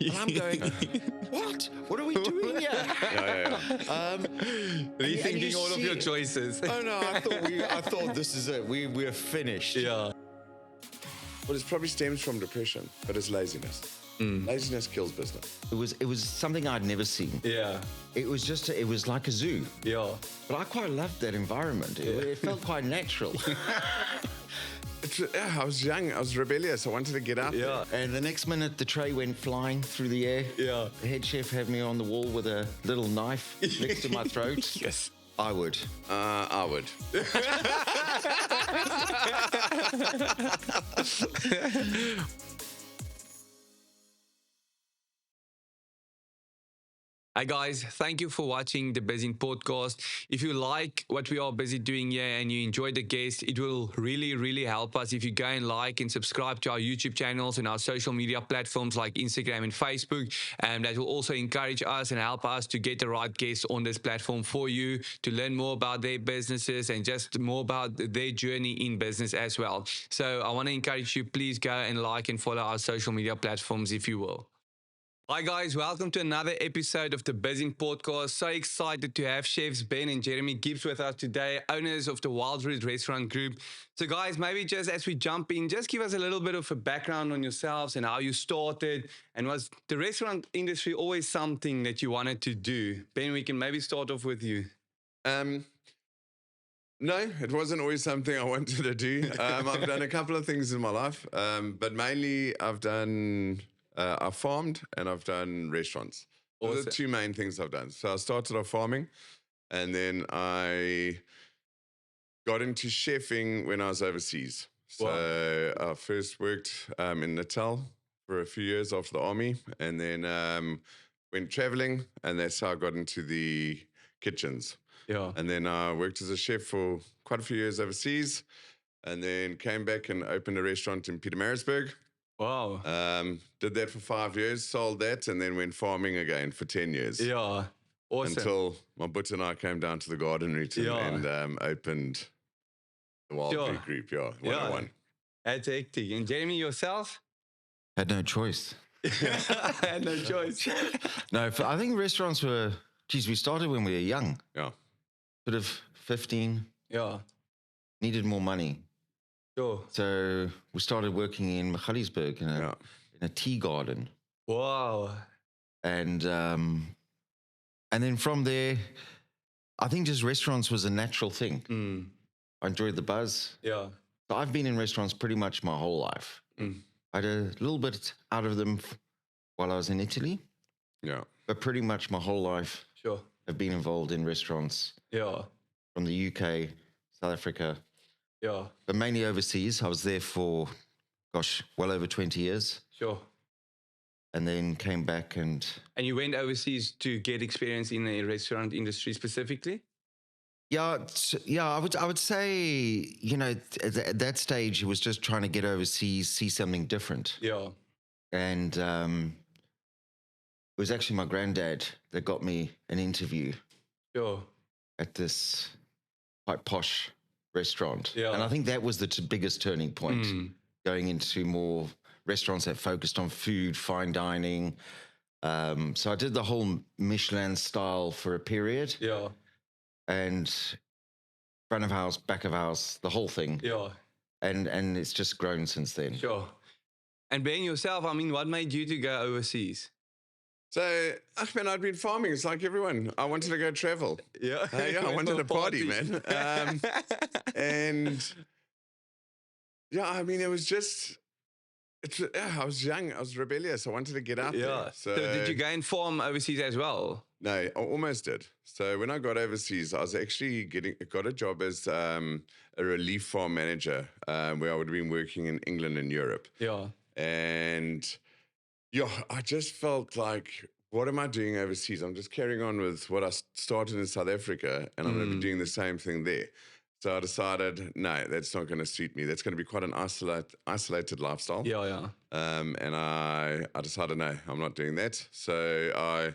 And I'm going, what? What are we doing here? Rethinking all of your choices. Oh no, I thought this is it. We're finished. Yeah. Well, it probably stems from depression, but it's laziness. Laziness kills business. It was something I'd never seen. Yeah. It was like a zoo. Yeah. But I quite loved that environment. It felt quite natural. I was young. I was rebellious. I wanted to get up. Yeah. And the next minute, the tray went flying through the air. Yeah. The head chef had me on the wall with a little knife next to my throat. Yes. I would. I would. Hi guys, thank you for watching the Bizzin Podcast. If you like what we are busy doing here and you enjoy the guests, it will really help us if you go and like and subscribe to our YouTube channels and our social media platforms like Instagram and Facebook. And that will also encourage us and help us to get the right guests on this platform for you to learn more about their businesses and just more about their journey in business as well. So I want to encourage you, please go and like and follow our social media platforms if you will. Hi guys, welcome to another episode of the Bizzin Podcast. So excited to have chefs Ben and Jeremy Gibbs with us today, owners of the Wildroute Restaurant Group. So guys, maybe just as we jump in, just give us a little bit of a background on yourselves and how you started. And was the restaurant industry always something that you wanted to do? Ben, we can maybe start off with you. No, it wasn't always something I wanted to do. I've done a couple of things in my life, but mainly I've farmed and I've done restaurants. Those are the two main things I've done. So I started off farming and then I got into chefing when I was overseas. So I first worked in Natal for a few years after the army and then went traveling, and that's how I got into the kitchens. Yeah. And then I worked as a chef for quite a few years overseas and then came back and opened a restaurant in Pietermaritzburg. Wow. Did that for 5 years, sold that, and then went farming again for 10 years. Yeah. Awesome. Until my but and I came down to the garden route and opened the Wildroute Group, 101. That's hectic. And Jeremy, yourself? Had no choice. Had no choice. No, I think restaurants were, we started when we were young. Yeah. Sort of 15. Yeah. Needed more money. Sure. So we started working in Machadodorp in a tea garden. Wow. And then from there, I think just restaurants was a natural thing. I enjoyed the buzz. Yeah. So I've been in restaurants pretty much my whole life. I had a little bit out of them while I was in Italy. Yeah. But pretty much my whole life Sure. I've been involved in restaurants. Yeah. From the UK, South Africa. Yeah. But mainly overseas. I was there for, well over 20 years. Sure. And then came back and you went overseas to get experience in the restaurant industry specifically? Yeah, I would say, at that stage, it was just trying to get overseas, see something different. Yeah. And it was actually my granddad that got me an interview. Sure. At this quite posh restaurant. Yeah. And I think that was the biggest turning point, going into more restaurants that focused on food, fine dining. So I did the whole Michelin-style for a period. Yeah. And front of house, back of house, the whole thing. Yeah. And it's just grown since then. Sure. And being yourself, what made you to go overseas? So, I'd been farming. It's like everyone. I wanted to go travel. Yeah. I wanted to party, man. And it was just, I was young. I was rebellious. I wanted to get out there. So did you go and farm overseas as well? No, I almost did. So when I got overseas, I was actually got a job as a relief farm manager, where I would have been working in England and Europe. Yeah. And I just felt like, what am I doing overseas? I'm just carrying on with what I started in South Africa, and I'm going to be doing the same thing there. So I decided, no, that's not going to suit me. That's going to be quite an isolated lifestyle. Yeah. And I decided, no, I'm not doing that. So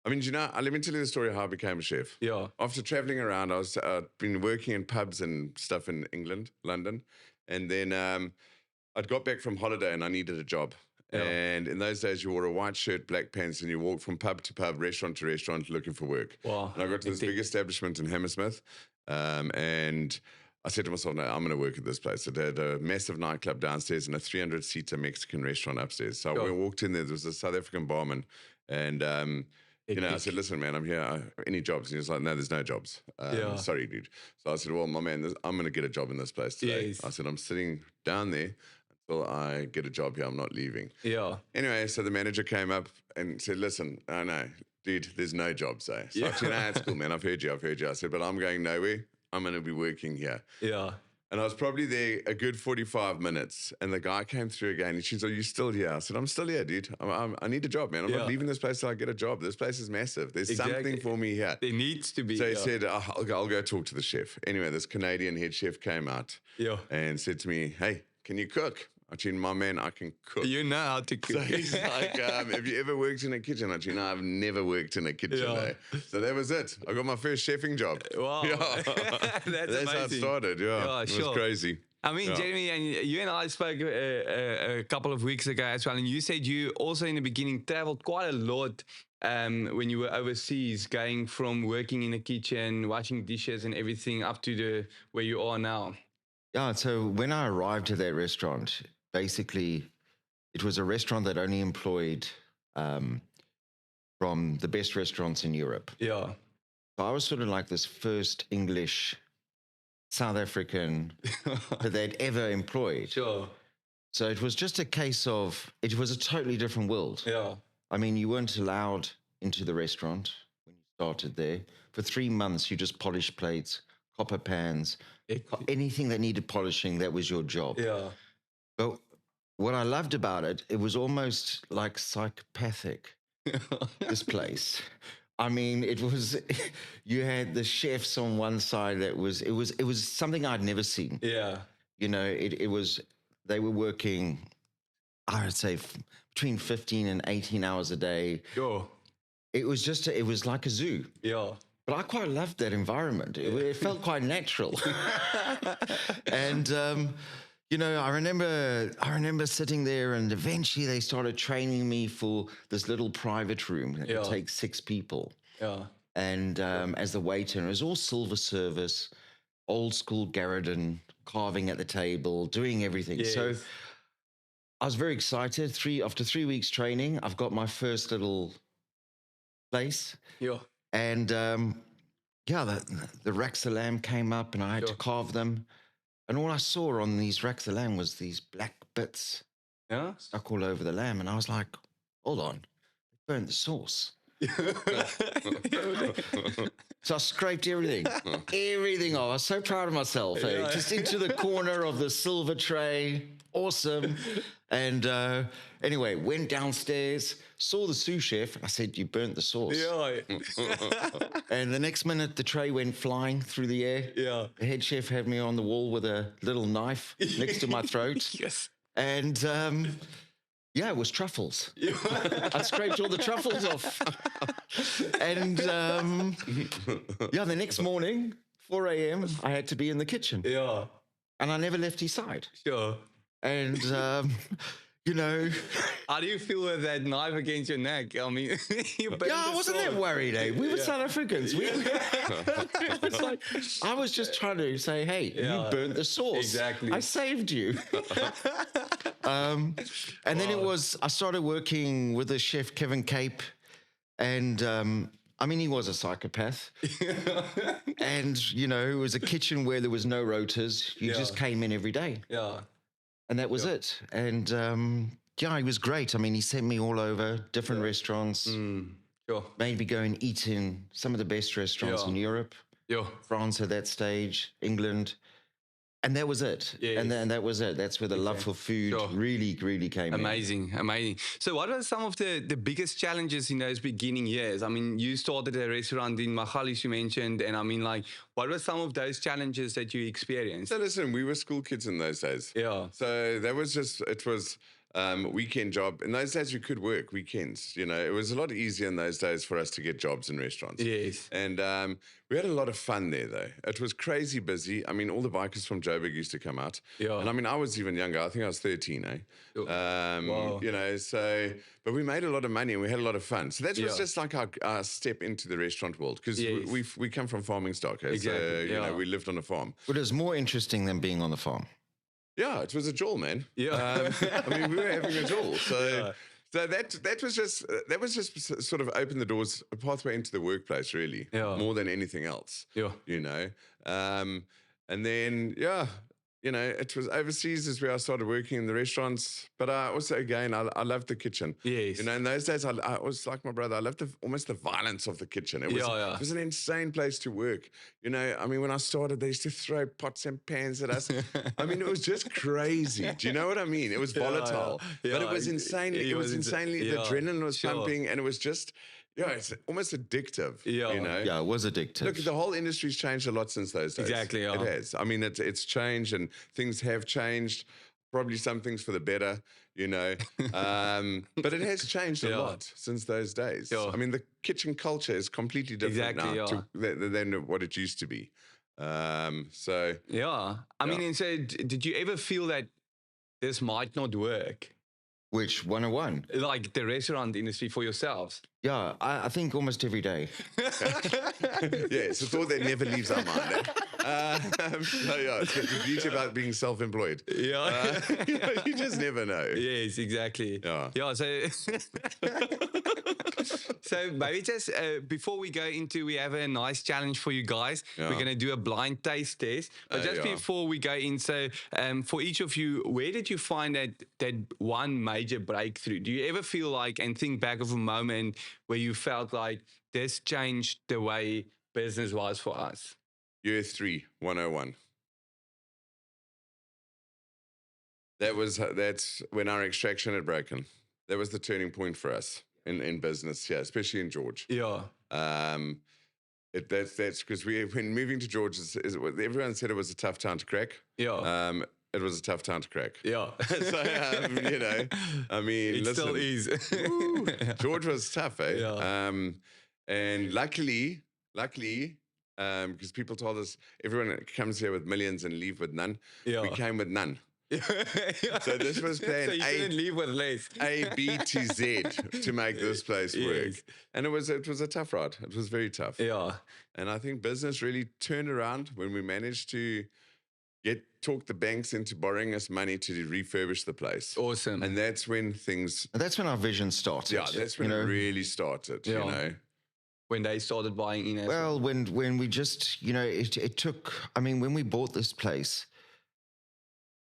let me tell you the story of how I became a chef. Yeah. After traveling around, I'd been working in pubs and stuff in England, London. And then I'd got back from holiday and I needed a job. Yeah. And in those days, you wore a white shirt, black pants, and you walked from pub to pub, restaurant to restaurant looking for work. Wow. And I got to this big establishment in Hammersmith. And I said to myself, no, I'm going to work at this place. It had a massive nightclub downstairs and a 300-seater Mexican restaurant upstairs. So I walked in there. There was a South African barman. And, I said, listen, man, I'm here. Any jobs? And he was like, no, there's no jobs. Sorry, dude. So I said, well, my man, I'm going to get a job in this place today. Yes. I said, I'm sitting down there until I get a job here. I'm not leaving. Yeah. Anyway, so the manager came up and said, listen, I know, dude, there's no jobs, eh? So I said, no, it's cool, man. I've heard you. I said, but I'm going nowhere. I'm going to be working here. Yeah. And I was probably there a good 45 minutes. And the guy came through again. And she said, are you still here? I said, I'm still here, dude. I need a job, man. I'm not leaving this place till I get a job. This place is massive. There's something for me here. There needs to be. So he said, I'll go talk to the chef. Anyway, this Canadian head chef came out and said to me, hey, can you cook? I said, my man, I can cook. You know how to cook. So he's like, have you ever worked in a kitchen? I said, no, I've never worked in a kitchen. Eh? So that was it. I got my first chefing job. Wow. That's how it started. Yeah, it was crazy. I mean, Jeremy, and you and I spoke a couple of weeks ago as well, and you said you also in the beginning traveled quite a lot when you were overseas, going from working in a kitchen, washing dishes and everything up to where you are now. Yeah, so when I arrived at that restaurant, basically it was a restaurant that only employed from the best restaurants in Europe. Yeah. So I was sort of like this first English South African that they'd ever employed. Sure. So it was just a case of, it was a totally different world. Yeah. I mean, you weren't allowed into the restaurant when you started there. For 3 months, you just polished plates, copper pans, anything that needed polishing, that was your job. Yeah. But what I loved about it, it was almost like psychopathic, this place. I mean, it was, you had the chefs on one side that was, it was something I'd never seen. Yeah. You know, it was, they were working, I would say between 15 and 18 hours a day. Sure. It was just, it was like a zoo. Yeah. But I quite loved that environment. It felt quite natural. And, I remember sitting there, and eventually they started training me for this little private room that could take 6 people. Yeah. And as the waiter, and it was all silver service, old school Garridon, carving at the table, doing everything. Yes. So I was very excited. After 3 weeks training, I've got my first little place. Yeah. And the racks of lamb came up, and I had to carve them. And all I saw on these racks of lamb was these black bits stuck all over the lamb. And I was like, hold on, they burnt the sauce. So I scraped everything off. I was so proud of myself. Just into the corner of the silver tray. Awesome. And anyway, went downstairs, saw the sous chef. I said, you burnt the sauce. Yeah. And the next minute, the tray went flying through the air. Yeah. The head chef had me on the wall with a little knife next to my throat. Yes. And it was truffles. I scraped all the truffles off. And the next morning, 4 a.m., I had to be in the kitchen. Yeah. And I never left his side. Sure. And, How do you feel with that knife against your neck? I mean, I wasn't that worried, eh? We were South Africans. I was just trying to say, hey, you burnt the sauce. Exactly. I saved you. And then I started working with the chef, Kevin Cape. And, he was a psychopath. And, it was a kitchen where there was no rotas. You just came in every day. Yeah. And that was it. And, he was great. He sent me all over different restaurants. Sure. Made me go and eat in some of the best restaurants in Europe. Yeah. France at that stage, England. And that was it. Yes. And that was it. That's where the love for food really, really came in. Amazing. So what were some of the biggest challenges in those beginning years? You started a restaurant in Magalies, you mentioned. And what were some of those challenges that you experienced? So listen, we were school kids in those days. Yeah. So that was just, it was weekend job. In those days, we could work weekends. You know, it was a lot easier in those days for us to get jobs in restaurants. Yes. And we had a lot of fun there, though. It was crazy busy. I mean, all the bikers from Joburg used to come out. Yeah. And I mean, I was even younger. I think I was 13, eh? Wow. You know, so, but we made a lot of money and we had a lot of fun. So that was Yeah. just like our step into the restaurant world, because Yes. we come from farming stock. Eh? Exactly, So, you yeah. know, we lived on a farm. But it was more interesting than being on the farm. Yeah, it was a jewel, man. Yeah. I mean, we were having a jewel. So, Yeah. so that was just sort of opened the doors, a pathway into the workplace, really, Yeah. more than anything else. Yeah. You know, and then you know, it was overseas is where I started working in the restaurants. But also, again, I loved the kitchen. Yes. You know, in those days, I was like my brother. I loved almost the violence of the kitchen. It was, Yeah. it was an insane place to work. You know, I mean, when I started, they used to throw pots and pans at us. I mean, it was just crazy. Do you know what I mean? It was volatile, yeah. but it Yeah, was insanely. It was insanely. The yeah, adrenaline was sure. pumping, and it was just. Yeah, it's almost addictive. Yeah. You know? Yeah, it was addictive. Look, the whole industry's changed a lot since those days. Exactly, yeah. It has. I mean, it's changed and things have changed. Probably some things for the better, you know. But it has changed a Yeah. lot since those days. Yeah. I mean, the kitchen culture is completely different Exactly, now than what it used to be. So, Yeah. I mean, and so did you ever feel that this might not work? Which 101? Like the restaurant industry for yourselves? Yeah, I think almost every day. yeah, it's a thought that never leaves our mind. So yeah, it's the beauty about being self-employed. Yeah. You just never know. Yes, exactly. Yeah. Yeah. So, so maybe just before we go into, we have a nice challenge for you guys. Yeah. We're going to do a blind taste test. But just yeah. before we go in, so for each of you, where did you find that one major breakthrough? Do you ever feel like and think back of a moment where you felt like this changed the way business was for us? Year 3, 101. That's when our extraction had broken. That was the turning point for us in business, yeah, especially in George. Yeah. That's because when moving to George, everyone said it was a tough town to crack. Yeah. It was a tough town to crack. Yeah. So you know, I mean, it listen, still is. woo, George was tough, eh? Yeah. And luckily, because people told us everyone comes here with millions and leave with none. Yeah. We came with none. Yeah. So this was plan So you couldn't leave with less. A, B to Z to make this place work. Yes. And it was a tough ride. It was very tough. Yeah. And I think business really turned around when we managed to talk the banks into borrowing us money to refurbish the place. Awesome. And that's when things, And that's when our vision started. yeah, that's when you it know? really started, Yeah. you know. When they started buying in. Well, when we just, you know, it took, I mean, when we bought this place,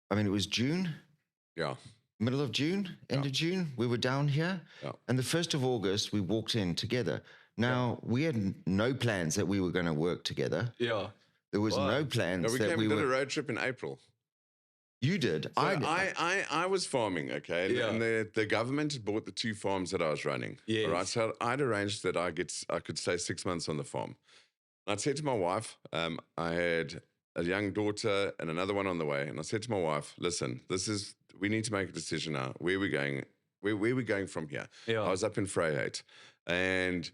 I mean, it was June, Yeah. middle of June, end of June, we were down here. Yeah. And the 1st of August, we walked in together. Now, we had no plans that we were going to work together. Yeah. There was Wow. no plans No, we that came we and did a were. road trip in April. You did. So I I was farming, okay? Yeah. And the government had bought the 2 farms that I was running. Yes. All right. So I'd arranged that I could stay 6 months on the farm. I'd said to my wife, I had a young daughter and another one on the way. And I said to my wife, listen, we need to make a decision now. Where are we going? Where are we going from here? Yeah. I was up in Vryheid. And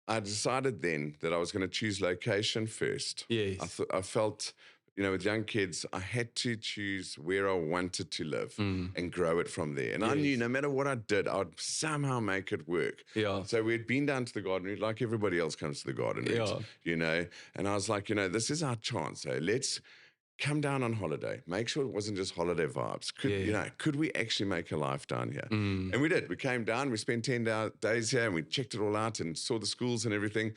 I decided then that I was going to choose location first. Yes. I felt, you know, with young kids, I had to choose where I wanted to live and grow it from there. And I knew Yes. no matter what I did, I'd somehow make it work. Yeah. So we'd been down to the garden route, like everybody else comes to the garden route, Yeah. you know. And I was like, you know, this is our chance. So let's come down on holiday. Make sure it wasn't just holiday vibes. Could we actually make a life down here? And we did. We came down, we spent 10 days here and we checked it all out and saw the schools and everything.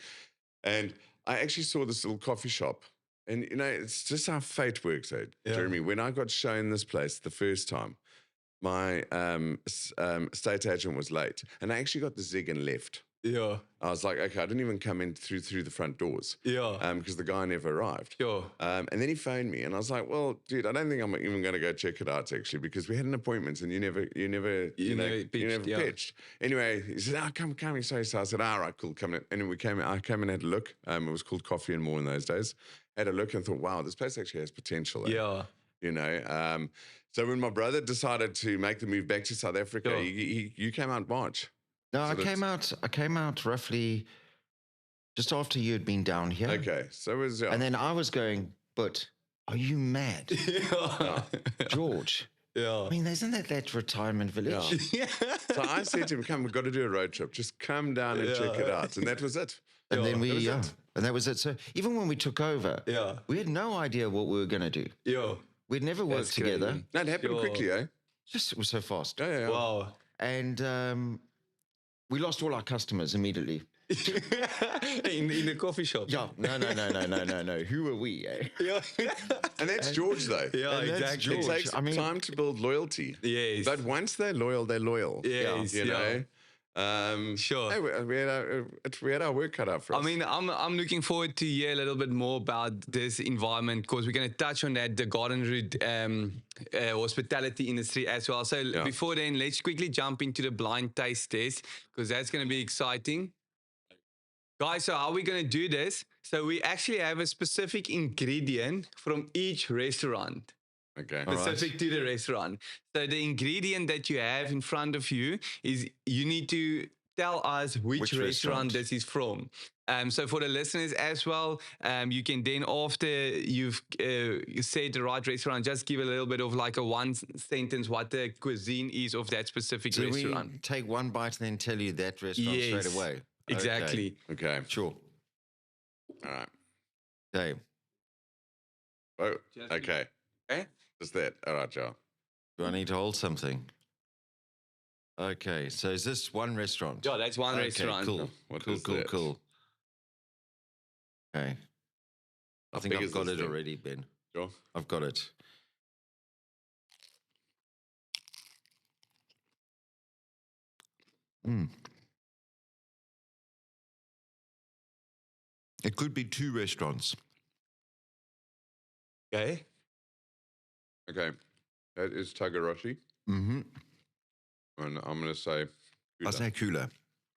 And I actually saw this little coffee shop. And, you know, it's just how fate works, Jeremy. When I got shown this place the first time, my estate agent was late. And I actually got the zig and left. Yeah. I was like, okay, I didn't even come in through the front doors. Yeah. Because the guy never arrived. Sure. And then he phoned me and I was like, well, dude, I don't think I'm even going to go check it out actually, because we had an appointment and you never pitched. Anyway, he said, come. So I said, all right, cool, come in. And I came and had a look. It was called Coffee and More in those days. Had a look and thought, wow, this place actually has potential. Yeah. You know, So when my brother decided to make the move back to South Africa, Sure. you came out March. No, So I came out roughly just after you had been down here. Okay, so it was And then I was going, but are you mad? Yeah. George. Yeah. I mean, isn't that retirement village? Yeah. So I said to him, "Come, we've got to do a road trip. Just come down and check it out." And that was it. And then that was it. and that was it. So even when we took over, Yeah. we had no idea what we were going to do. Yeah. We'd never worked That's together. crazy. No, it happened Sure. quickly, eh? Just it was so fast. Yeah. Wow. And we lost all our customers immediately. in the coffee shop. Yeah, no. Who are we? Eh? Yeah. And that's George, though. Yeah, And that's exactly. It George. takes I mean- time to build loyalty. Yes. But once they're loyal, they're loyal. Yes, You know? Sure. Hey, we had our work cut out for us. I mean, I'm looking forward to hear a little bit more about this environment because we're going to touch on that, the garden route hospitality industry as well. So before then, let's quickly jump into the blind taste test because that's going to be exciting. Guys, so how are we going to do this? So we actually have a specific ingredient from each restaurant. Okay. Specific to the restaurant. So the ingredient that you have in front of you is you need to tell us which restaurant this is from. So for the listeners as well, you can then after you've said the right restaurant, just give a little bit of like a one sentence what the cuisine is of that specific So restaurant. we take one bite and then tell you that restaurant straight Yes, away. Exactly. Okay. Sure. All right. Okay. Oh, okay. Okay. Just that. All right, Joe. Do I need to hold something? Okay. So is this one restaurant? Yeah, that's one restaurant. Cool. What Cool, is cool, that? cool. Okay. I How think big I've is got this it thing? already, Ben. Joe? I've got it. It could be two restaurants. Okay. Okay. That is Tagaroshi. Mm-hmm. And I'm going to say... I say Cula.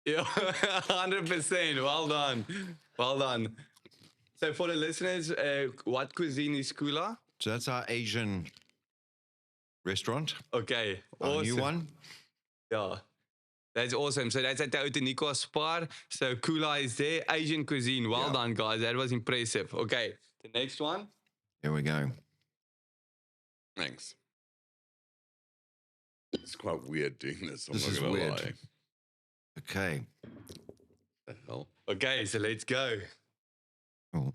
Yeah, 100%. Well done. Well done. So for the listeners, what cuisine is Cula? So that's our Asian restaurant. Okay. Our Awesome. new one. Yeah. That's awesome. So that's at the Outeniqua Spar. So Cula is there. Asian cuisine. Well done, guys. That was impressive. Okay. The next one. Here we go. Thanks. It's quite weird doing this. I'm This not is gonna weird. lie. Okay. What the hell? Okay, so let's go. Oh.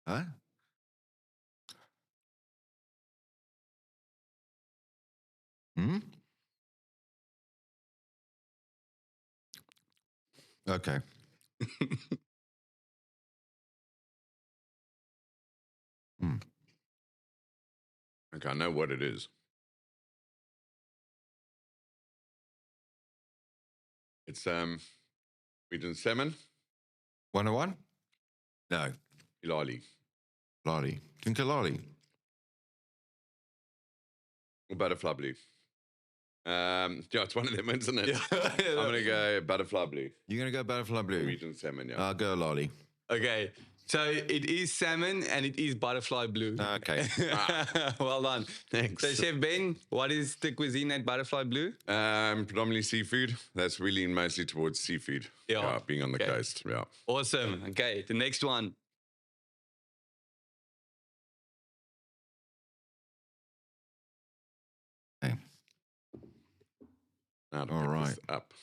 Huh? Hmm? Okay. Okay, I know what it is. It's wheat and salmon, 101? No. Ilali, Lolly. Drink a lolly. or butterfly blue. Yeah, it's one of them, isn't it? Yeah. I'm gonna go butterfly blue. You're going to go butterfly blue? Wheat and salmon, yeah. I'll go lolly. Okay. So it is salmon and it is butterfly blue. Okay. Well done. Thanks. So Chef Ben, what is the cuisine at Butterfly Blue? Predominantly seafood. That's really mostly towards seafood. Yeah. Being on the Okay. coast. Yeah. Awesome. Okay, the next one. Okay. Now to All pick this right. up. This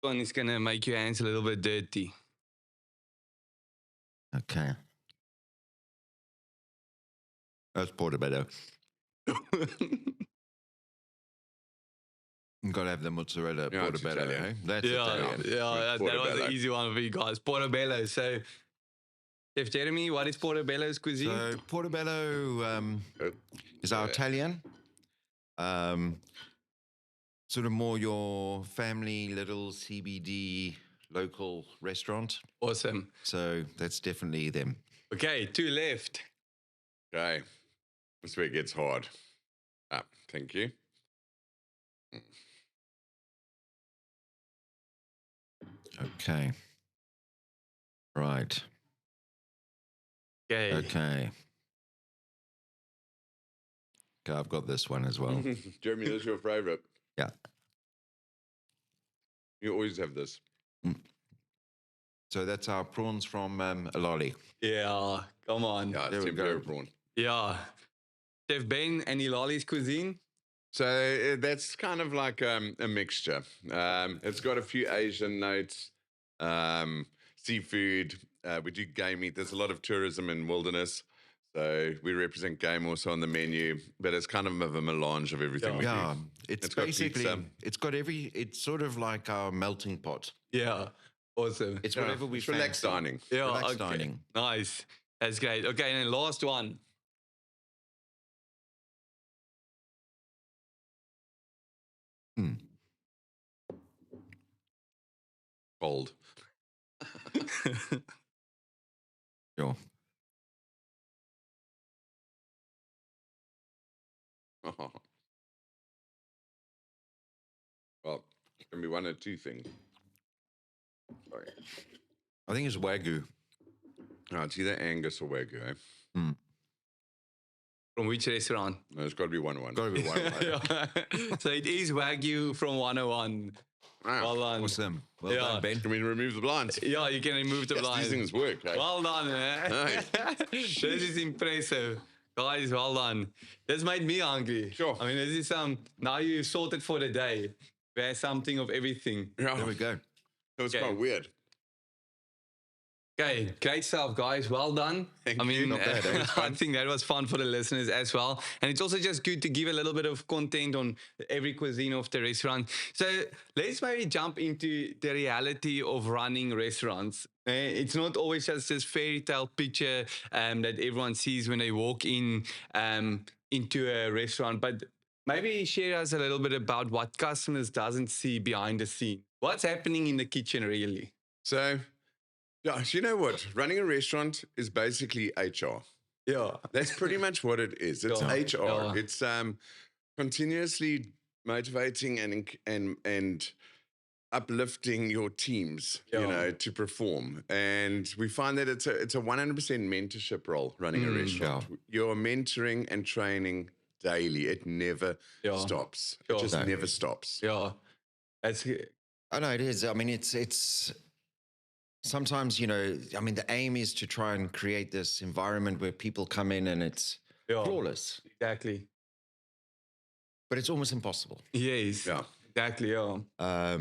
one is gonna make your hands a little bit dirty. Okay. That's Portobello. You've got to have the mozzarella Yeah, it's Portobello, Italian. eh? That's Yeah, Italian. that was Portobello. an easy one for you guys. Portobello. So, Chef Jeremy, what is Portobello's cuisine? So Portobello Oh, is our yeah. Italian. Sort of more your family little CBD local restaurant. Awesome. So that's definitely them. Okay, two left. Okay. This where it gets hard. Thank you. Okay. Right. Okay. Okay. vodka. I've got this one as well. Jeremy, this is your favorite. Yeah. You always have this. So that's our prawns from Ilali. Yeah, come on. Yeah, There it's we go. tempura prawn. Yeah. Chef Ben and Ilali's cuisine. So that's kind of like a mixture. It's got a few Asian notes, seafood. We do game meat. There's a lot of tourism in wilderness. So we represent game also on the menu, but it's kind of a melange of everything we Yeah, do. it's got basically, pizza. it's sort of like our melting pot. Yeah. Awesome. It's Yeah, whatever we it's relaxed fancy. dining. Yeah, relaxed okay. dining. Nice. That's great. Okay, and then last one. Cold. Sure. Well, it can be one or two things. Sorry. I think it's Wagyu. No, it's either Angus or Wagyu. Eh? From which restaurant? No, it's got to be one. Got to be one. Yeah. So it is Wagyu from 101. Ah, Well done. Awesome. Well Yeah. done, Ben. can we remove the blinds? Yeah, you can remove the Yes, blinds. these things work. Eh? Well done, man. Nice. This is impressive. Guys, well done. This made me hungry. Sure. I mean, this is now you sorted for the day. There's something of everything. Yeah. There we go. That was Okay. quite weird. Okay, great stuff, guys. Well done. Thank I you. mean, Not bad, eh? I think that was fun for the listeners as well. And it's also just good to give a little bit of content on every cuisine of the restaurant. So let's maybe jump into the reality of running restaurants. It's not always just this fairy tale picture that everyone sees when they walk in into a restaurant, but maybe share us a little bit about what customers doesn't see behind the scene. What's happening in the kitchen, really? So, yeah, you know what? Running a restaurant is basically HR. Yeah. That's pretty much what it is. It's Yeah. HR. Yeah. It's continuously motivating and uplifting your teams, you Yeah. know, to perform. And we find that it's a 100% mentorship role running a restaurant. You're mentoring and training daily. It never Yeah. stops. Sure. It just No. never stops. Yeah. That's I know it is. I mean, it's sometimes, you know, I mean, the aim is to try and create this environment where people come in and it's yeah. flawless, Exactly. but it's almost impossible. Yes. Yeah. Exactly. Yeah.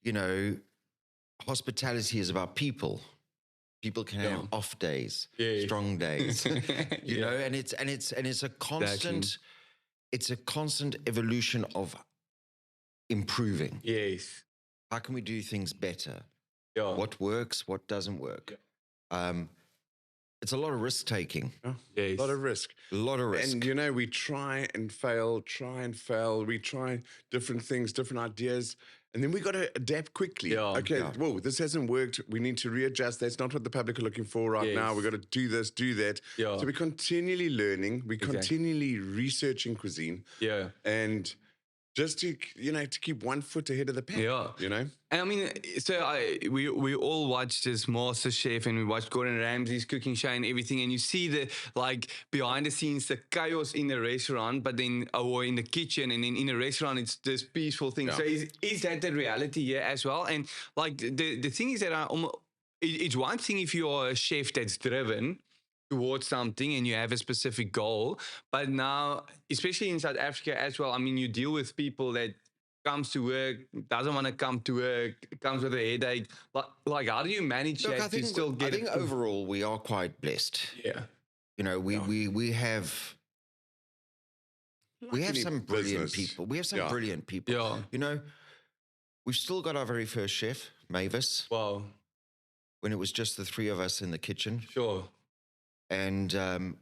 You know, hospitality is about people. People can have Yeah. off days, Yeah. strong days, you know, and it's a constant, it's a constant evolution of improving. Yes. How can we do things better? Yeah. What works, what doesn't work? It's a lot of risk taking, Yes. A lot of risk. a lot of risk. And, you know, we try and fail. We try different things, different ideas. And then we got to adapt quickly. Yeah. Okay, Yeah. whoa, this hasn't worked. We need to readjust. That's not what the public are looking for right now. Yes. We got to do this, do that. Yeah. So we're continually learning. We're Exactly. continually researching cuisine. Yeah. And just to, you know, to keep one foot ahead of the pack. Yeah. You know? And I mean, so we all watch this Master Chef and we watch Gordon Ramsay's cooking show and everything, and you see the like behind the scenes, the chaos in the restaurant, but then or in the kitchen, and then in a restaurant it's this peaceful thing. Yeah. So is that the reality here as well? And like the thing is that it's one thing if you are a chef that's driven towards something and you have a specific goal, but now especially in South Africa as well, I mean, you deal with people that comes to work, doesn't want to come to work, comes with a headache. Like how do you manage Look, that to still I get think it? overall we are quite blessed. Yeah. You know, we have Like some any brilliant business. people. We have some Yeah. brilliant people. Yeah. You know, we've still got our very first chef, Mavis, Wow. when it was just the three of us in the kitchen. Sure. And,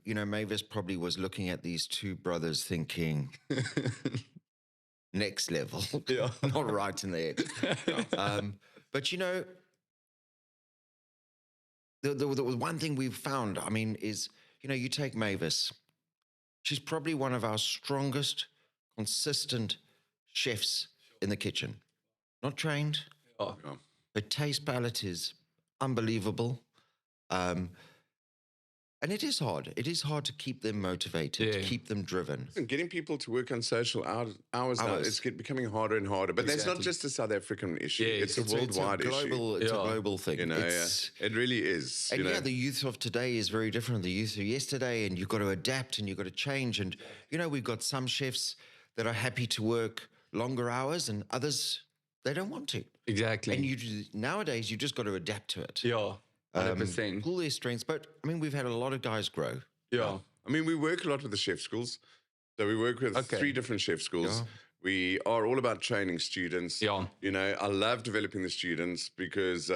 you know, Mavis probably was looking at these two brothers thinking, next level. Yeah. Not right in the head. But, you know, the one thing we've found, I mean, is, you know, you take Mavis. She's probably one of our strongest, consistent chefs in the kitchen. Not trained. Yeah. Yeah. Her taste palette is unbelievable. And it is hard. It is hard to keep them motivated, to Yeah. keep them driven. And getting people to work on social hours now, it's becoming harder and harder. But that's not Exactly. just a South African issue. Yes. It's a worldwide issue. It's a Yeah. global thing. You know, it really is. And you know. the youth of today is very different. The youth of yesterday, and you've got to adapt and you've got to change. And, we've got some chefs that are happy to work longer hours and others, they don't want to. Exactly. And nowadays, you just got to adapt to it. Yeah. 100%. Pull their strengths. But, I mean, we've had a lot of guys grow. Yeah. I mean, we work a lot with the chef schools. So we work with Okay. 3 different chef schools. Yeah. We are all about training students. Yeah. I love developing the students because,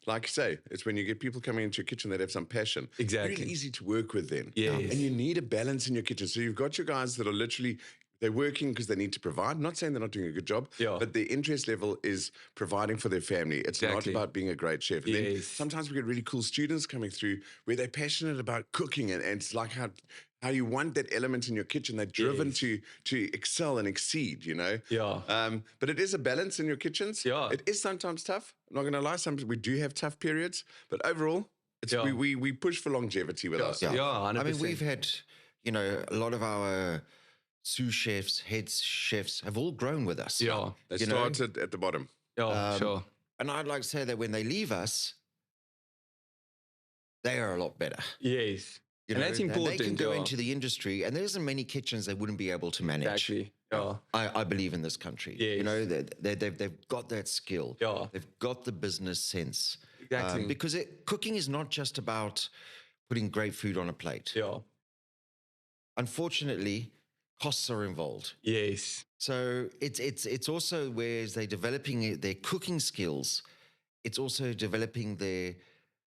like you say, it's when you get people coming into your kitchen that have some passion. Exactly. Really easy to work with then. Yes. And you need a balance in your kitchen. So you've got your guys that are literally, they're working because they need to provide. Not saying they're not doing a good job, Yeah. but their interest level is providing for their family. It's Exactly. not about being a great chef. And then Yes. sometimes we get really cool students coming through where they're passionate about cooking, and it's like how you want that element in your kitchen. They're driven Yes. to excel and exceed, Yeah. But it is a balance in your kitchens. Yeah. It is sometimes tough. I'm not going to lie. Sometimes we do have tough periods, but overall, Yeah. we push for longevity with us. Yeah. 100%. I mean, we've had, a lot of our sous chefs, head chefs have all grown with us. Yeah. They You know? started at the bottom. Yeah. Sure. And I'd like to say that when they leave us, they are a lot better. Yes. You And know, that's They can important, go yeah. into the industry, and there isn't many kitchens they wouldn't be able to manage. Exactly. Yeah. I believe in this country. Yes. They've got that skill. Yeah. They've got the business sense. Exactly. Because cooking is not just about putting great food on a plate. Yeah. Unfortunately, costs are involved. Yes. So it's also where they're developing their cooking skills. It's also developing their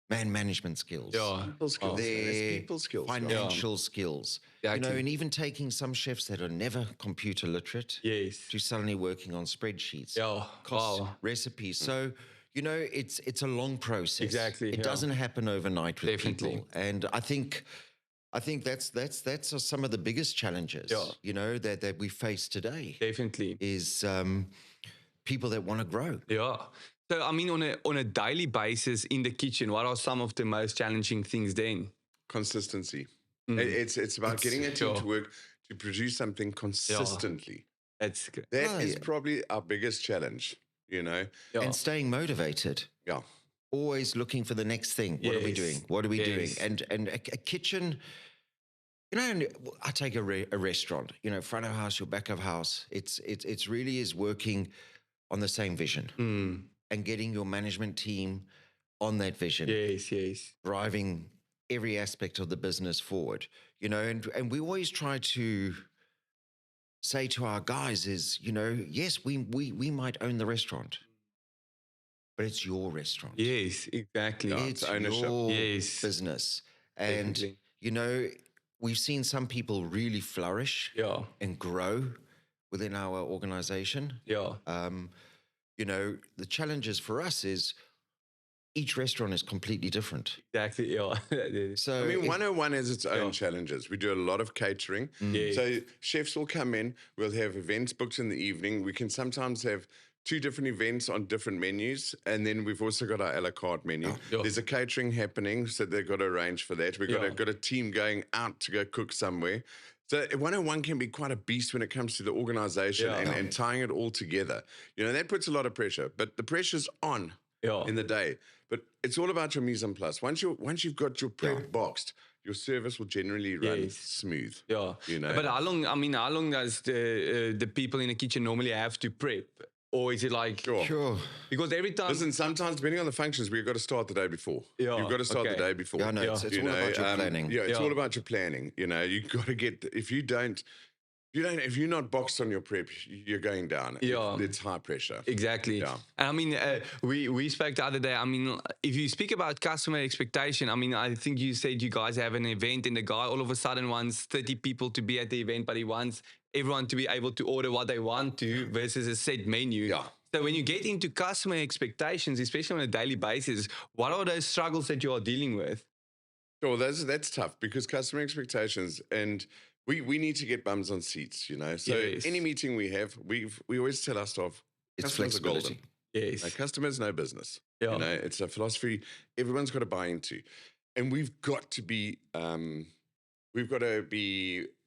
man management skills. Yeah. People skills. Their It's people skills. financial skills. Exactly. And even taking some chefs that are never computer literate Yes. to suddenly working on spreadsheets, Yeah. costs, Wow. recipes. So, it's a long process. Exactly, It yeah. doesn't happen overnight with Definitely. people. And I think that's some of the biggest challenges, Yeah. that we face today Definitely. is people that want to grow. Yeah. So, I mean, on a daily basis in the kitchen, what are some of the most challenging things then? Consistency. It's about getting a team Sure. to work to produce something consistently. That's good. That is yeah. probably our biggest challenge, Yeah. And staying motivated. Yeah. Always looking for the next thing. What are we Yes. doing? What are we doing? Yes. And a kitchen, and I take a restaurant, front of house, your back of house. It's really is working on the same vision and getting your management team on that vision, Yes. Yes. driving every aspect of the business forward, and we always try to say to our guys is, yes, we might own the restaurant, but it's your restaurant. Yes. Exactly. Yeah. It's ownership. your Yes. business. And, Definitely. we've seen some people really flourish Yeah. and grow within our organization. Yeah. The challenges for us is each restaurant is completely different. Exactly. Yeah. So, I mean, it- 101 has its own Yeah. challenges. We do a lot of catering. Yes. So chefs will come in. We'll have events booked in the evening. We can sometimes have 2 different events on different menus. And then we've also got our a la carte menu. Yeah. There's a catering happening, so they've got to arrange for that. We've Yeah. got a team going out to go cook somewhere. So 101 can be quite a beast when it comes to the organization Yeah. and tying it all together. That puts a lot of pressure. But the pressure's on Yeah. in the day. But it's all about your mise en place. Once you've got your prep boxed, your service will generally run Yes. smooth. Yeah. You know. But how long does the people in the kitchen normally have to prep? Or is it like, sure. because every time, Listen, sometimes depending on the functions, we've got to start the day before. Yeah, You've got to start the okay. day before. Yeah, I know. Yeah. It's all about your planning. Yeah, it's Yeah. all about your planning. You've got to get. If you're not boxed on your prep, you're going down. Yeah. It's high pressure. Exactly. Yeah. And I mean, we spoke the other day. I mean, if you speak about customer expectation, I mean, I think you said you guys have an event and the guy all of a sudden wants 30 people to be at the event, but he wants everyone to be able to order what they want to versus a set menu. Yeah. So when you get into customer expectations, especially on a daily basis, what are those struggles that you are dealing with? Sure, that's tough because customer expectations, and we need to get bums on seats. So Yes. any meeting we have, we always tell our staff, It's customers are golden. flexibility. Yes. Customers know business. Yeah. It's a philosophy everyone's got to buy into. and we've got to be,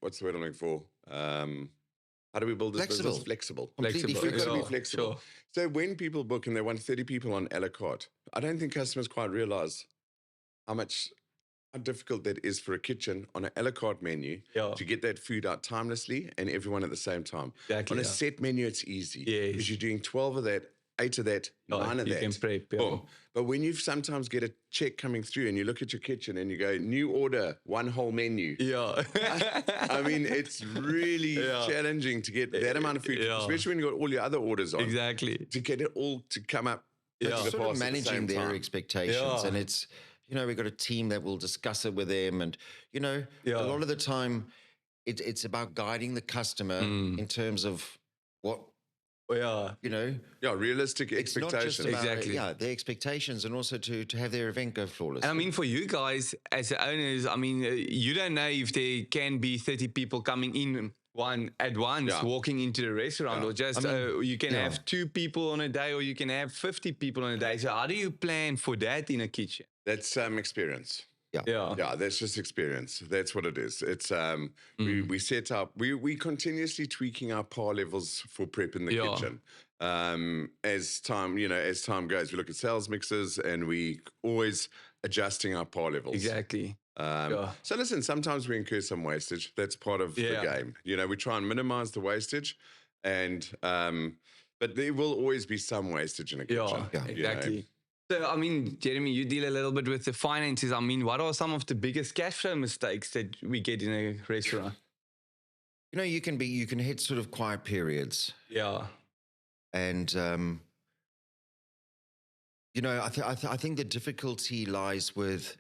what's the word I'm looking for? How do we build this business? Flexible. Completely We've got to be Flexible. flexible. Sure. So when people book and they want 30 people on a la carte, I don't think customers quite realize how difficult that is for a kitchen on an a la carte menu Yeah. to get that food out timelessly and everyone at the same time. Exactly, On a yeah. set menu, it's easy. Yes. Because you're doing 12 of that, 8 of that, 9 of you that. can prep, yeah. Boom. But when you sometimes get a check coming through and you look at your kitchen and you go, new order, one whole menu. Yeah. I mean, it's really challenging to get that amount of food, especially when you've got all your other orders on. Exactly. To get it all to come up. Yeah. to the Sort of pass at the managing same their time. expectations. Yeah. And it's, we've got a team that will discuss it with them. And, a lot of the time it's about guiding the customer in terms of what, Yeah. Yeah, realistic it's not expectations. just about, Exactly. their expectations, and also to have their event go flawless. And I mean, for you guys as the owners, I mean, you don't know if there can be 30 people coming in at once, walking into the restaurant, or just you can have 2 people on a day, or you can have 50 people on a day. So how do you plan for that in a kitchen? That's experience. Yeah. Yeah, that's just experience. That's what it is. It's we set up. We continuously tweaking our par levels for prep in the kitchen. As time goes, we look at sales mixes and we always adjusting our par levels. Exactly. So listen, sometimes we incur some wastage. That's part of the game. We try and minimize the wastage, and but there will always be some wastage in a kitchen. Yeah, exactly. So, I mean, Jeremy, you deal a little bit with the finances. I mean, what are some of the biggest cash flow mistakes that we get in a restaurant? You can hit sort of quiet periods. Yeah. And, I think the difficulty lies with,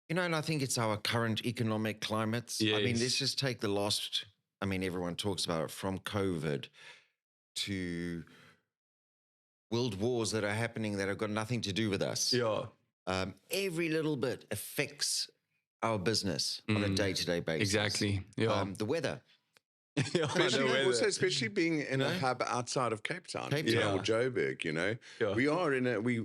and I think it's our current economic climates. I mean, let's just take everyone talks about it, from COVID to world wars that are happening that have got nothing to do with us. Yeah. Every little bit affects our business on a day-to-day basis. Exactly. Yeah. The weather. Especially being in a hub outside of Cape Town, or Joburg,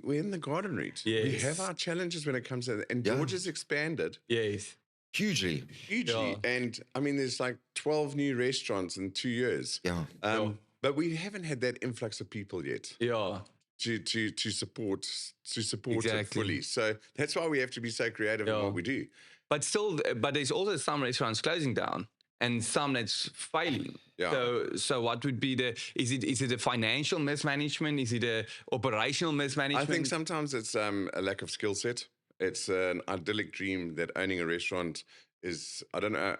we're in the garden route. Yes. We have our challenges when it comes to that. And George has expanded Hugely. And I mean, there's like 12 new restaurants in 2 years. But we haven't had that influx of people yet. To support it fully. So that's why we have to be so creative in what we do. But there's also some restaurants closing down and some that's failing. So what would be is it a financial mismanagement? Is it a operational mismanagement? I think sometimes it's a lack of skill set. It's an idyllic dream that owning a restaurant is, I don't know,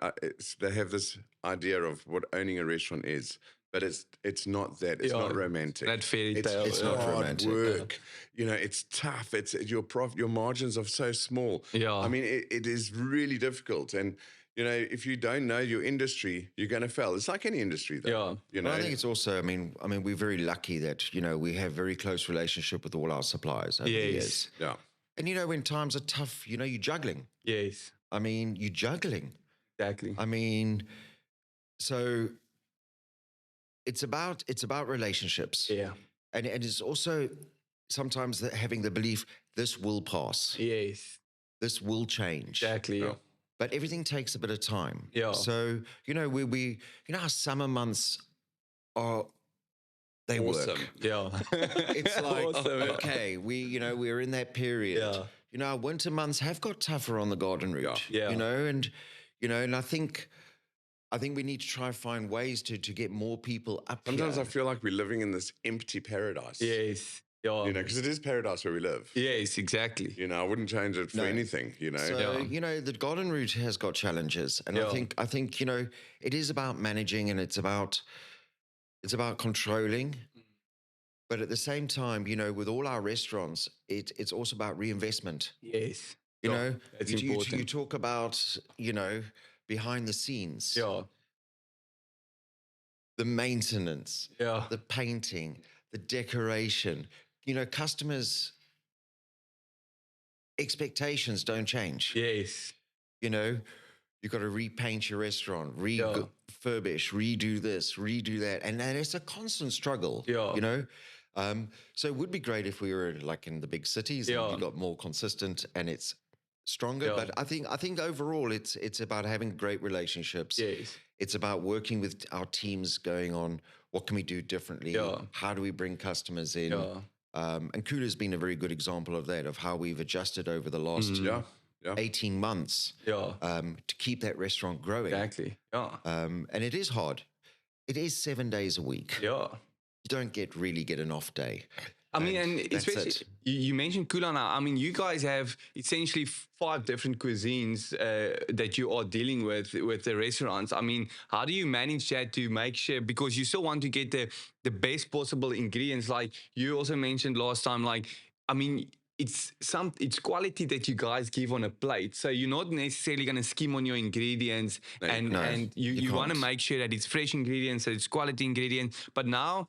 they have this idea of what owning a restaurant is. But it's not that. It's not romantic. That fairy tale. It's not hard romantic. work. It's tough. It's your margins are so small. I mean, it is really difficult. And if you don't know your industry, you're going to fail. It's like any industry, though. But I think it's also. I mean, we're very lucky that we have very close relationship with all our suppliers over the years. Yeah. And when times are tough, you're juggling. Yes. I mean, you're juggling. Exactly. I mean, so. It's about relationships. Yeah. And it's also sometimes having the belief this will pass. Yes. This will change. Exactly. Yeah. But everything takes a bit of time. Yeah. So, we our summer months they awesome. work. Yeah. It's like, awesome, okay, we're in that period. Yeah. Our winter months have got tougher on the garden route. Yeah. And I think we need to try and find ways to get more people up Sometimes here. I feel like we're living in this empty paradise. Yes. Yeah. Because it is paradise where we live. Yes, exactly. I wouldn't change it for anything, So, the garden route has got challenges. And I think, it is about managing, and it's about controlling. But at the same time, with all our restaurants, it's also about reinvestment. Yes. It's important. You talk about, behind the scenes. Yeah. The maintenance. Yeah. The painting, the decoration. Customers' expectations don't change. Yes. You've got to repaint your restaurant, refurbish, redo this, redo that. And it's a constant struggle. Yeah. So it would be great if we were like in the big cities and you got more consistent, and it's stronger. Yeah. But I think overall it's about having great relationships. Yes. It's about working with our teams, going on what can we do differently? Yeah. How do we bring customers in? Yeah. And Cula's been a very good example of that, of how we've adjusted over the last Yeah. 18 months Yeah. to keep that restaurant growing. Exactly. Yeah. And it is hard. It is 7 days a week. Yeah. You don't really get an off day. I mean, and that's especially it. you mentioned Cula now. I mean, you guys have essentially 5 different cuisines that you are dealing with the restaurants. I mean, how do you manage that to make sure, because you still want to get the best possible ingredients? Like you also mentioned last time, like, I mean, it's quality that you guys give on a plate. So you're not necessarily going to skim on your ingredients, and you want to can't. make sure that it's fresh ingredients, that it's quality ingredients. But now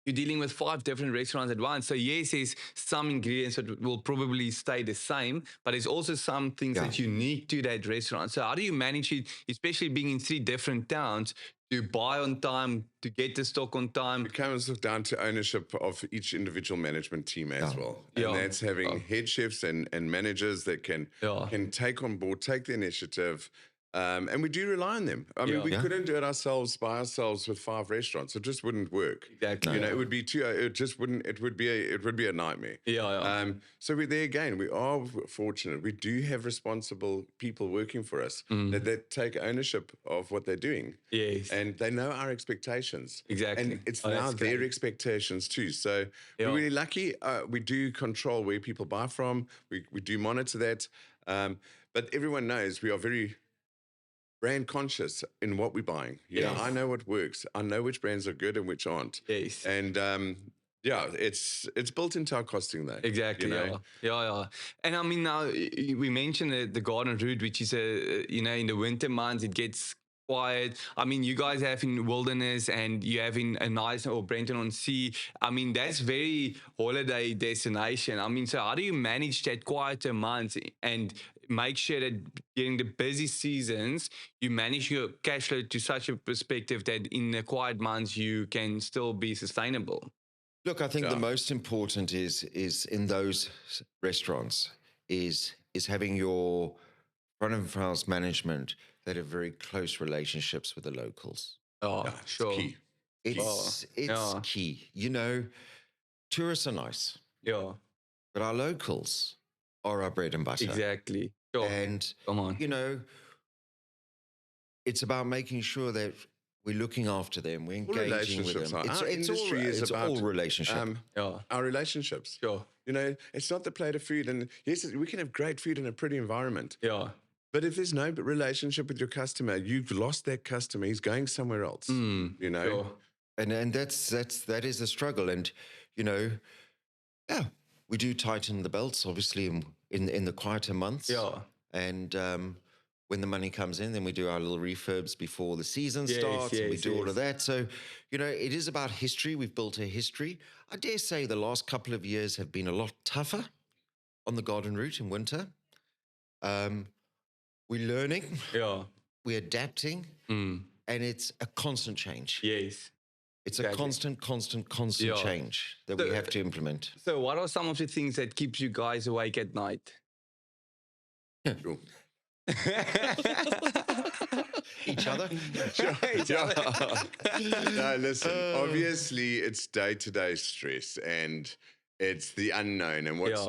you're dealing with 5 different restaurants at once. So yes, there's some ingredients that will probably stay the same, but there's also some things that's unique to that restaurant. So how do you manage it, especially being in 3 different towns, to buy on time, to get the stock on time? It comes down to ownership of each individual management team as well. And Yeah. that's having head chefs and managers that can take on board, take the initiative. And we do rely on them. I mean, we couldn't do it by ourselves with 5 restaurants. It just wouldn't work. Exactly. You know, it would be it just wouldn't, it would be a nightmare. Yeah. So we're there again. We are fortunate. We do have responsible people working for us that take ownership of what they're doing. Yes. And they know our expectations. Exactly. And it's Oh, now that's their great. expectations too. So we're really lucky. We do control where people buy from. We do monitor that. But everyone knows we are very brand conscious in what we're buying. You know, I know what works. I know which brands are good and which aren't. Yes. And it's built into our costing though. Exactly. You know? Yeah. And I mean, now we mentioned the garden route, which is in the winter months it gets quiet. I mean, you guys have in Wilderness and you have in a nice or Brenton on Sea. I mean, that's very holiday destination. I mean, so how do you manage that quieter months and make sure that during the busy seasons you manage your cash flow to such a perspective that in the quiet months you can still be sustainable? Look, I think the most important is in those restaurants is having your front of house management that have very close relationships with the locals. Oh, It's sure. key. It's key. You know, tourists are nice, Yeah, but our locals are our bread and butter. exactly. Sure. And Come on. you know, it's about making sure that we're looking after them, we're engaging with relationships them. are- our industry is it's about, all relationship. Our relationships. Sure. You know, it's not the plate of food. And yes, we can have great food in a pretty environment. Yeah. But if there's no relationship with your customer, you've lost that customer. He's going somewhere else. You know, Sure. And that is the struggle. And you know, we do tighten the belts, obviously, in the quieter months. Yeah. And when the money comes in, then we do our little refurbs before the season Yes, starts, and we yes, do all yes. of that. So, you know, it is about history. We've built a history. I dare say the last couple of years have been a lot tougher on the garden route in winter. We're learning, Yeah. we're adapting, and it's a constant change. Yes. It's a Exactly. constant Yeah. change that we have to implement. So what are some of the things that keeps you guys awake at night? Sure. Each other? No, listen, obviously it's day-to-day stress and it's the unknown and what's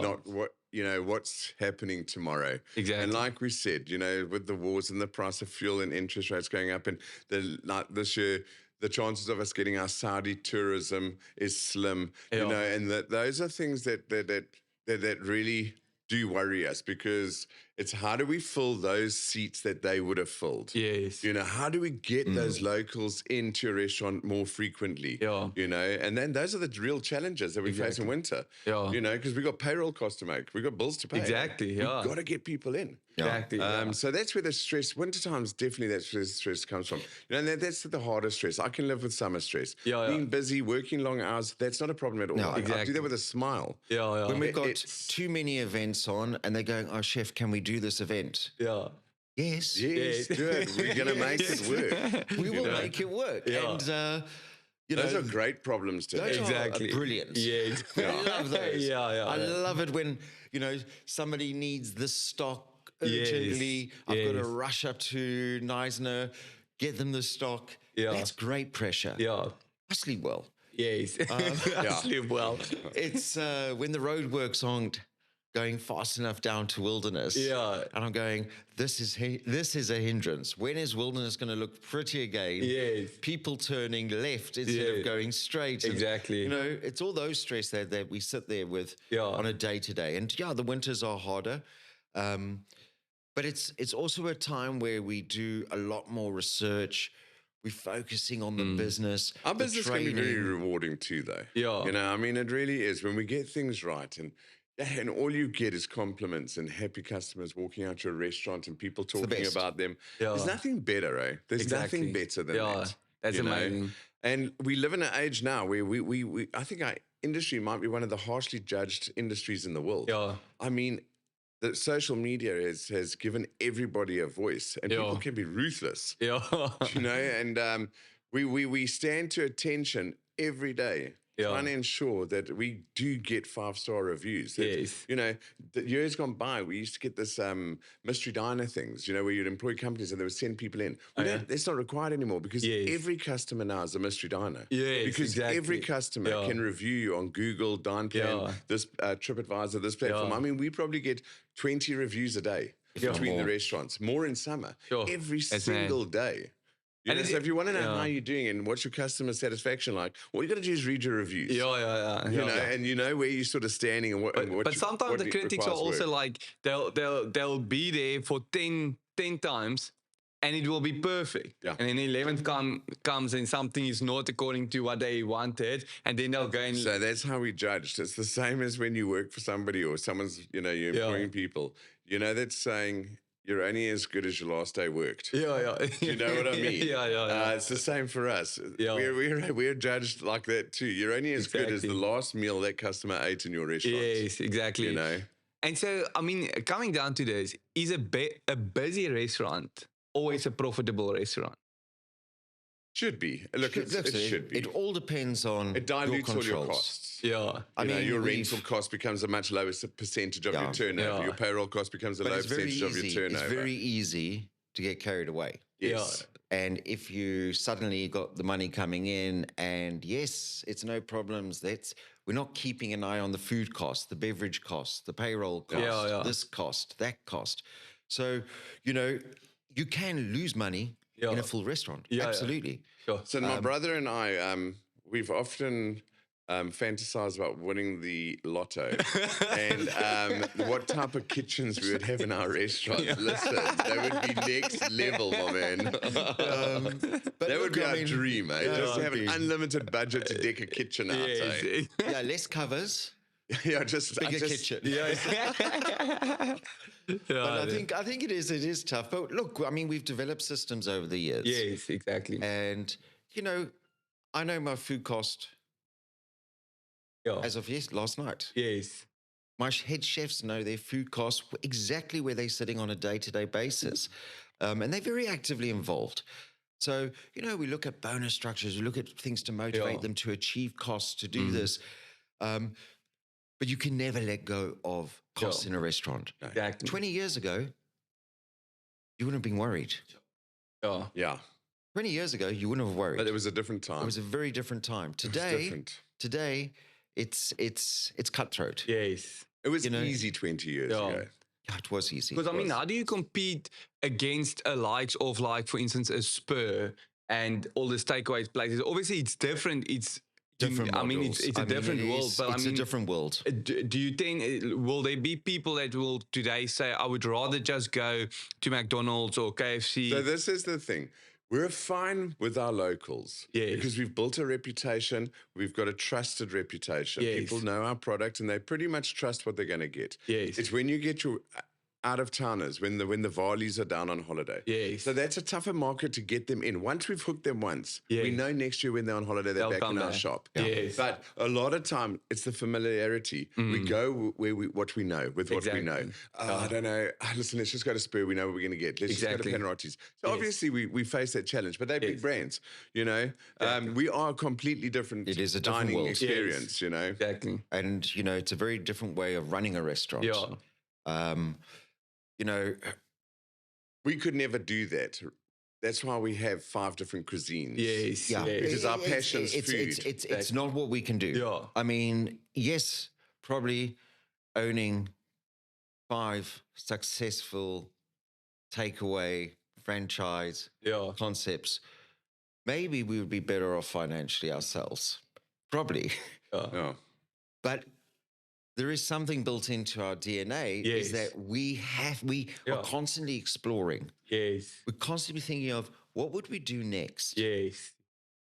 what's happening tomorrow. Exactly. And like we said, you know, with the wars and the price of fuel and interest rates going up, and this year, the chances of us getting our Saudi tourism is slim. You know, and those are things that really do worry us, because it's how do we fill those seats that they would have filled? Yes. You know, how do we get those locals into a restaurant more frequently? Yeah. You know, and then those are the real challenges that we face in winter. Yeah. You know, because we got payroll costs to make, we got bills to pay. Exactly, yeah. We've got to get people in. Exactly. So that's where the stress, wintertime's definitely that's where the stress comes from. You know, and that's the hardest stress. I can live with summer stress. Being busy, working long hours, that's not a problem at all. No, I do exactly. that with a smile. Yeah. When we've got It's- too many events on and they're going, "Oh, chef, can we do this event?" Yeah. Yes. Yes, do it. We're going to make it work. We will make it work. Yeah. And, you Those know, are great problems to those have. Exactly. are brilliant. Yes. I love those. Yeah. I love it when, you know, somebody needs this stock stock urgently. I've got to rush up to Neisner, get them the stock. Yeah. That's great pressure. Yeah. I sleep well. Yes. I sleep well. It's when the roadworks aren't going fast enough down to Wilderness. Yeah. And I'm going, this is a hindrance. When is Wilderness going to look pretty again? Yes. People turning left instead of going straight. And, Exactly. you know, it's all those stress that we sit there with on a day-to-day. And the winters are harder. But it's also a time where we do a lot more research. We're focusing on the business. Our business can be very rewarding too, though. Yeah. You know, I mean, it really is. When we get things right and all you get is compliments and happy customers walking out to a restaurant and people talking about them. Yeah. There's nothing better, eh? There's nothing better than that. That's amazing. And we live in an age now where we I think our industry might be one of the harshly judged industries in the world. Yeah. I mean, the social media has given everybody a voice, and people can be ruthless. Yeah. You know, and we stand to attention every day. Trying to ensure that we do get 5-star reviews. That, you know, the years gone by, we used to get this mystery diner things, you know, where you'd employ companies and they would send people in. That's not required anymore because every customer now is a mystery diner. Because every customer can review you on Google, Dineplan, this TripAdvisor, this platform. I mean, we probably get 20 reviews a day between the restaurants, more in summer, every single day. You know, so if you want to know how you're doing and what's your customer satisfaction like, all you got to do is read your reviews. You know, and you know where you're sort of standing and what. But sometimes the critics are also like they'll be there for 10 times, and it will be perfect. And then the 11th comes and something is not according to what they wanted, and then they'll go and. So that's how we judged. It's the same as when you work for somebody or someone's, you know, you're employing people. You know, that's saying. You're only as good as your last day worked. Do you know what I mean? It's the same for us. We're judged like that too. You're only as good as the last meal that customer ate in your restaurant. Yes, exactly. You know? And so, I mean, coming down to this, is a busy restaurant always a profitable restaurant? Should be. Look, it should be. It all depends on it dilutes your all your controls. costs. I mean, your rental cost becomes a much lower percentage of your turnover. Your payroll cost becomes a lower percentage of your turnover. It's very easy to get carried away. Yes. And if you suddenly got the money coming in, and yes, it's no problems. We're not keeping an eye on the food cost, the beverage cost, the payroll cost, this cost, that cost. So, you know, you can lose money in a full restaurant. Absolutely. So my brother and I, we've often fantasized about winning the lotto and what type of kitchens we would have in our restaurant. Listen, that would be next level, my man. That would be our dream, eh? Just to have an unlimited budget to deck a kitchen out, eh? Less covers. Just bigger kitchen. But I think it is tough. But look, I mean, we've developed systems over the years. Yes, exactly. And, you know, I know my food cost as of last night. Yes. My head chefs know their food costs exactly where they're sitting on a day-to-day basis. And they're very actively involved. So, you know, we look at bonus structures, we look at things to motivate them to achieve costs, to do this. But you can never let go of costs in a restaurant. Exactly. 20 years ago, you wouldn't have been worried. 20 years ago, you wouldn't have worried. But it was a different time. It was a very different time. Today, it's cutthroat. Yes. It was easy 20 years ago. Yeah, it was easy. Because, I mean, how do you compete against a likes of, like, for instance, a Spur and all the takeaway places? Obviously, it's different. It's different. I mean, it's a different world. But it's a different world. Do you think, will there be people that will today say, I would rather just go to McDonald's or KFC? So this is the thing. We're fine with our locals because we've built a reputation. We've got a trusted reputation. People know our product and they pretty much trust what they're going to get. It's when you get your out-of-towners, when the Varleys are down on holiday. So that's a tougher market to get them in. Once we've hooked them once, we know next year when they're on holiday, they're back in our shop. But a lot of time, it's the familiarity. We go what we know, with what we know. I don't know. Listen, let's just go to Spur. We know what we're going to get. Let's just go to Panarotti's. So obviously, we face that challenge, but they're big brands, you know. We are a completely different dining experience, you know. Exactly. And, you know, it's a very different way of running a restaurant. you know, We could never do that. That's why we have 5 different cuisines. Yes. yeah, yes. Because our passion's food. It's not what we can do. Yeah. I mean, yes, probably owning 5 successful takeaway franchise Yeah. concepts, maybe we would be better off financially ourselves. Probably. Yeah. Yeah. But there is something built into our DNA is Yes. that we Yeah. are constantly exploring. Yes. We're constantly thinking of what would we do next? Yes.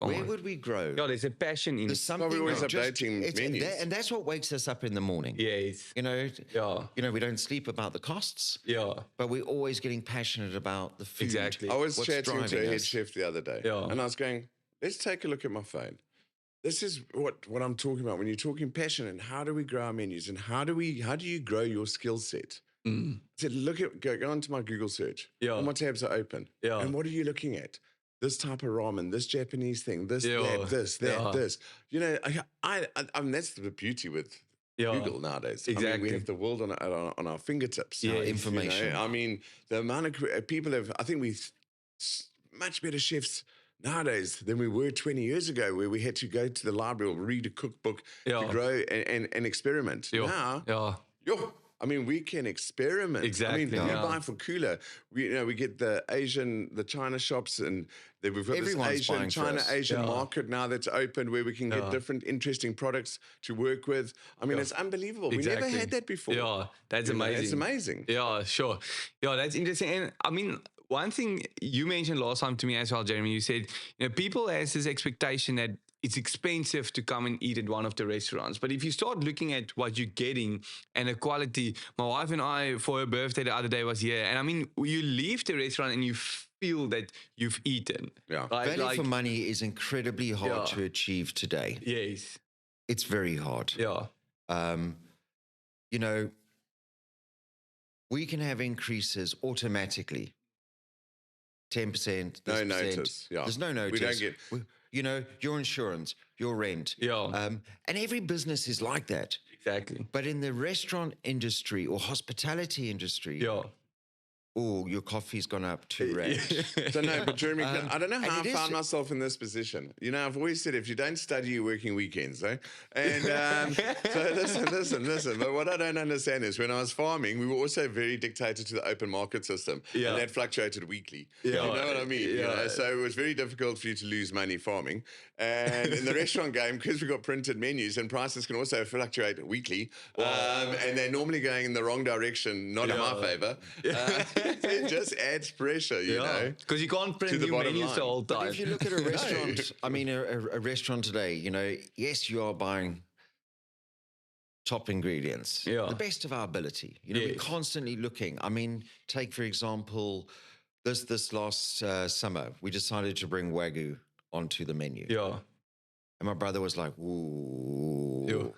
Oh Where my- would we grow? Yeah, there's a passion in There's it. something we're always that updating menus. and that's what wakes us up in the morning. Yes. You Yeah. know, we don't sleep about the costs, Yeah. but we're always getting passionate about the food. Exactly. I was what's chatting to a driving head us. chef the other day, Yeah. and I was going, let's take a look at my phone. This is what I'm talking about when you're talking passion and how do we grow our menus and how do you grow your skill set? Mm. I said, go onto my Google search. Yeah. All my tabs are open. Yeah. And what are you looking at? This type of ramen, this Japanese thing, this, Yeah. that, this, that, Yeah. this. You know, I mean, that's the beauty with Yeah. Google nowadays. I mean, Exactly. we have the world on our fingertips. Yeah, information. You know? I mean, the amount of people I think much better chefs nowadays than we were 20 years ago, where we had to go to the library or read a cookbook Yeah. to grow and experiment. Yeah. Now, Yeah. I mean, we can experiment. Exactly, I mean, yeah. you buy for Cula, we get the China shops, and then we've got Everyone's buying this for us. Asian Yeah. market now that's open where we can get Yeah. different interesting products to work with. I mean, Yeah. it's unbelievable. We Exactly. never had that before. Yeah. That's You know, amazing. It's amazing. Yeah, sure. Yeah, that's interesting. And I mean, one thing you mentioned last time to me as well, Jeremy, you said, people has this expectation that it's expensive to come and eat at one of the restaurants. But if you start looking at what you're getting and the quality, my wife and I, for her birthday the other day, was here. And I mean, you leave the restaurant and you feel that you've eaten. Yeah. Right? Value for money is incredibly hard Yeah. to achieve today. Yes. It's very hard. Yeah. You know, we can have increases automatically. 10%. No 10%. notice. Yeah. There's no notice. We don't get. You know, your insurance, your rent. Yeah. And every business is like that. Exactly. But in the restaurant industry or hospitality industry, Yeah. oh, your coffee's gone up 2 rand. So no, but Jeremy, I don't know and how it I is- found myself in this position. You know, I've always said if you don't study, you're working weekends, eh? And so listen. But what I don't understand is when I was farming, we were also very dictated to the open market system, Yeah. and that fluctuated weekly. Yeah. You know what I mean? You Yeah. know? So it was very difficult for you to lose money farming. And in the restaurant game, because we've got printed menus and prices can also fluctuate weekly, and they're normally going in the wrong direction, not in my Yeah. favor. It just adds pressure, you know. Because you can't print To the new bottom menus line. the whole But time. if you look at a restaurant, I mean, a restaurant today, you know, yes, you are buying top ingredients, Yeah. the best of our ability. You know, Yes. we're constantly looking. I mean, take, for example, this last summer, we decided to bring Wagyu onto the menu. Yeah. And my brother was like, ooh. Yeah.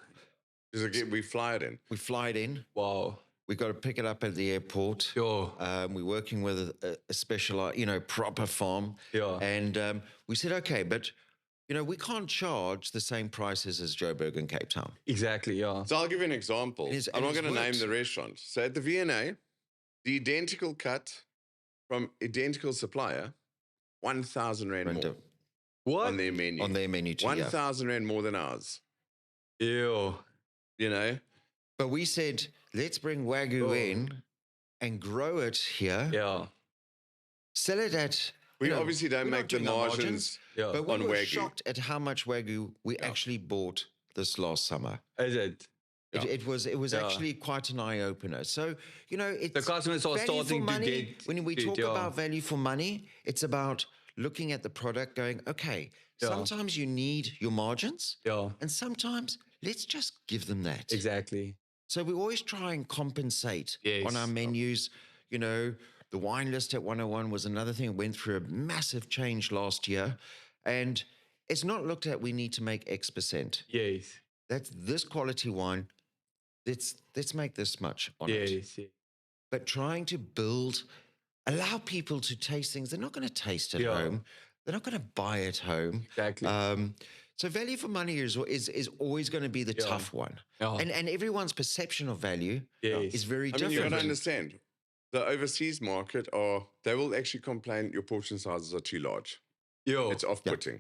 Because again, we fly it in. We fly it in. Wow. We got to pick it up at the airport. Sure. We're working with a specialized, you know, proper farm. Yeah. And we said, okay, but, you know, we can't charge the same prices as Joburg and Cape Town. Exactly. Yeah. So I'll give you an example. It is- I'm it not has going to name worked. the restaurant. So at the V&A, the identical cut from identical supplier, 1,000 Rand more What? on their menu. On their menu too, yeah. 1,000 Rand more than ours, Ew. you know? But we said, let's bring Wagyu Oh. in and grow it here. Yeah. Sell it at... We you know, obviously don't we're not make the doing our margins. Yeah. But we on were Wagyu. shocked at how much Wagyu we actually bought this last summer. Is it? Yeah. It was Yeah. actually quite an eye opener. So, you know, it's The customers are value for starting to money. get When we it, talk yeah. about value for money, it's about looking at the product going, okay, Yeah. sometimes you need your margins Yeah. and sometimes let's just give them that. Exactly. So we always try and compensate on our Yes. menus. You know, the wine list at 101 was another thing. It went through a massive change last year. And it's not looked at, we need to make X%. Yes. That's this quality wine. Let's make this much on it. Yes. But trying to allow people to taste things they're not going to taste at Yeah. home. They're not going to buy at home. Exactly. So value for money is always going to be the Yeah. tough one. Yeah. And everyone's perception of value Yes. is very I mean, you got different. to understand, the overseas market they will actually complain your portion sizes are too large. Yo. It's off-putting.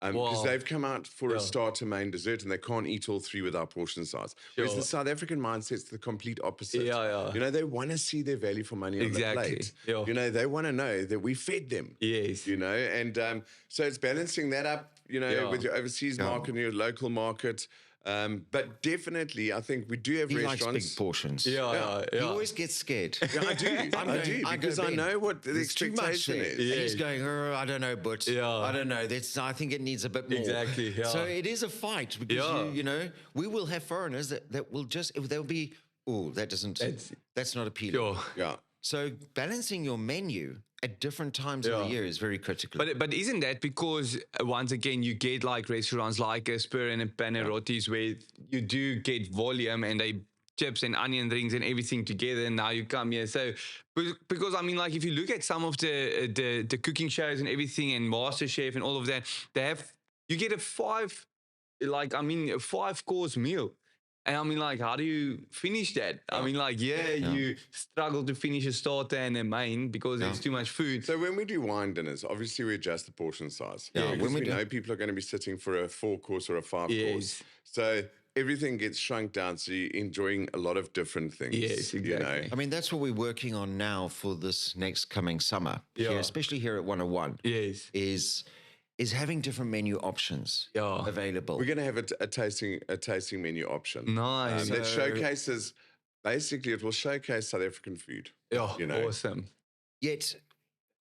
Because Wow. they've come out for Yeah. a starter, main, dessert, and they can't eat all three with our portion size. Whereas Sure. the South African mindset's the complete opposite. Yeah. You know, they want to see their value for money on the plate. Yeah. You know, they want to know that we fed them. Yes. You know, and so it's balancing that up, you know, with your overseas market and your local market. But definitely, I think we do have He likes restaurants. big portions. Yeah. He always gets scared. Yeah, I do. I do. Because I know what the There's too much expectation there. is. And he's going, I don't know, but I don't know. I think it needs a bit more. Exactly, yeah. So it is a fight because, you know, we will have foreigners that will just, they'll be, that's not appealing. Sure. Yeah. So balancing your menu at different times of the year is very critical. But isn't that because once again you get like restaurants like a Spur and a Panarottis where you do get volume and they chips and onion rings and everything together, and now you come here. So because I mean, like if you look at some of the cooking shows and everything and MasterChef and all of that, you get a 5-course meal. And I mean, like, how do you finish that? I mean, like, you struggle to finish a starter and a main because there's too much food. So when we do wine dinners, obviously we adjust the portion size. Yeah, Because when we we do- know people are going to be sitting for a 4-course or a 5-course. Yes. So everything gets shrunk down, so you're enjoying a lot of different things. Yes, You know? exactly. I mean, that's what we're working on now for this next coming summer, Yeah. here, especially here at 101, Yes. is having different menu options available. We're going to have a tasting menu option. Nice. That showcases, basically it will showcase South African food. Yeah, you know. awesome. Yet,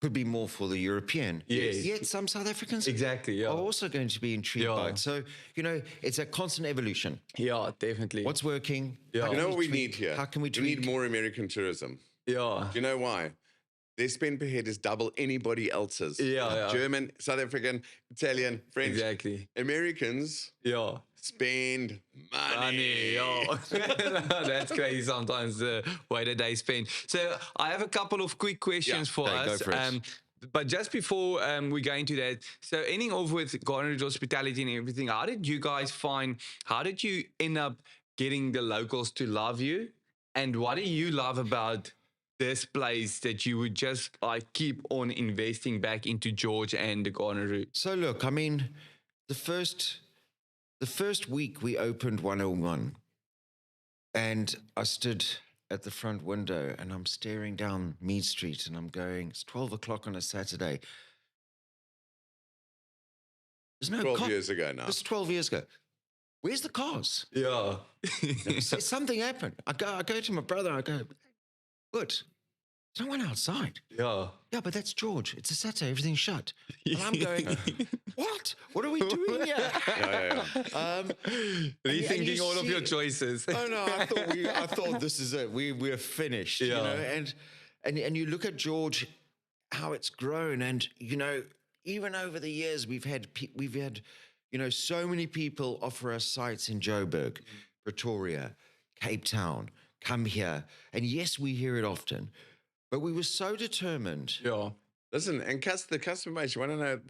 could be more for the European. Yes. Yet some South Africans Exactly, are also going to be intrigued by it. So, you know, it's a constant evolution. Yeah, definitely. What's working? Yeah. How You can know what we tweak- need here? How can we We need tweak? more American tourism. Yeah. Do you know why? Their spend per head is double anybody else's. Yeah. German, South African, Italian, French. Exactly. Americans Yeah. spend money. Yeah. That's crazy sometimes the way that they spend. So I have a couple of quick questions for Okay, go us. for it. But just before we go into that, so ending off with Garden Hospitality and everything, how did you end up getting the locals to love you? And what do you love about this place that you would just like keep on investing back into George and the Garden Route? So look, I mean, the first week we opened 101, and I stood at the front window and I'm staring down Meade Street and I'm going, it's 12 o'clock on a Saturday. There's no 12 years ago now. This is 12 years ago. Where's the cars? Yeah. Something happened. I go to my brother, I go, good. There's no one outside. Yeah. Yeah, but that's George. It's a Saturday. Everything's shut. And I'm going, what? What are we doing here? Rethinking all of your see- choices. Oh no, I thought this is it. We're finished. You Yeah. know, and you look at George, how it's grown, and you know, even over the years we've had you know, so many people offer us sites in Joburg, Pretoria, Cape Town, come here, and yes, we hear it often. But we were so determined. Yeah. Listen, and the customer base, you want to know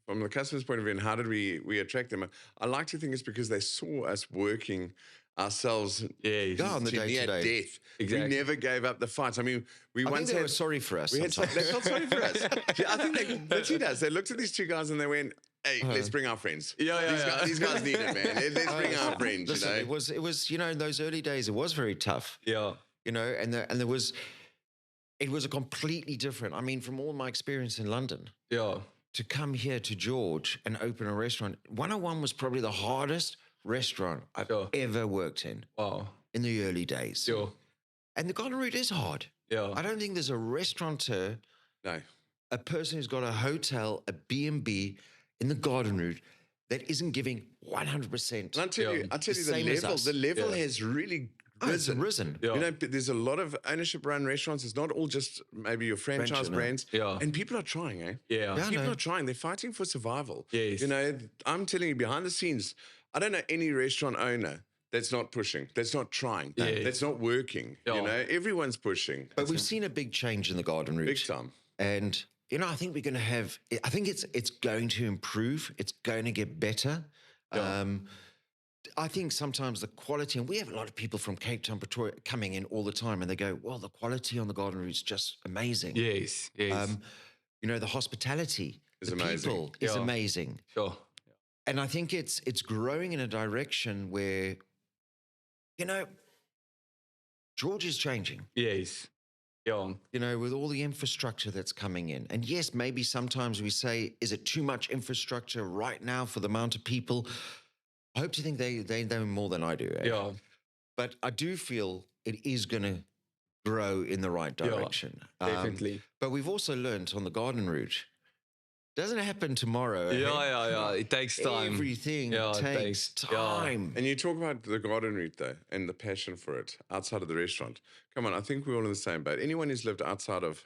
from the customer's point of view, and how did we attract them? I like to think it's because they saw us working ourselves Yes. Yeah, on the to near day-to-day. death. Exactly. We never gave up the fight. I mean, we I think once they had, were sorry for us. we had sometimes. they felt sorry for us. Yeah, I think they did us. They looked at these two guys and they went, "Hey, let's bring our friends. Yeah. These guys need it, man. Let's bring our friends." Listen, you know, it was you know, in those early days, it was very tough. Yeah. You know, and there was, it was a completely different. I mean, from all my experience in London, Yeah. to come here to George and open a restaurant, 101 was probably the hardest restaurant I've Sure. ever worked in Wow. the early days. Sure. And the Garden Route is hard. Yeah. I don't think there's a restaurateur, no. a person who's got a hotel, a B&B in the Garden Route that isn't giving 100%. And I tell you, The the same as level. us. The level Yeah. has really Oh, it's risen. risen. Yeah. You know, there's a lot of ownership-run restaurants. It's not all just maybe your franchise Franchise, no. brands. Yeah. And people are trying, eh? Yeah. Yeah. People no. are trying. They're fighting for survival. Yes. You know, I'm telling you, behind the scenes, I don't know any restaurant owner that's not pushing, that's not trying, Yes. that's not working. Yeah. You know, everyone's pushing. But we've seen a big change in the Garden Route. Big time. And, you know, I think we're going to have, I think it's going to improve. It's going to get better. I think sometimes the quality, and we have a lot of people from Cape Town, Pretoria coming in all the time, and they go, well, the quality on the garden route is just amazing. Yes, yes. The hospitality, Is the amazing. people is Yeah. amazing. Sure. And I think it's growing in a direction where, George is changing, Yes. Yeah. with all the infrastructure that's coming in. And yes, maybe sometimes we say, is it too much infrastructure right now for the amount of people? I hope to think they know more than I do. Yeah. But I do feel it is going to grow in the right direction. Definitely. But we've also learned on the garden route, doesn't happen tomorrow. Yeah. It takes time. Everything takes time. And you talk about the garden route though, and the passion for it outside of the restaurant. Come on, I think we're all in the same boat. Anyone who's lived outside of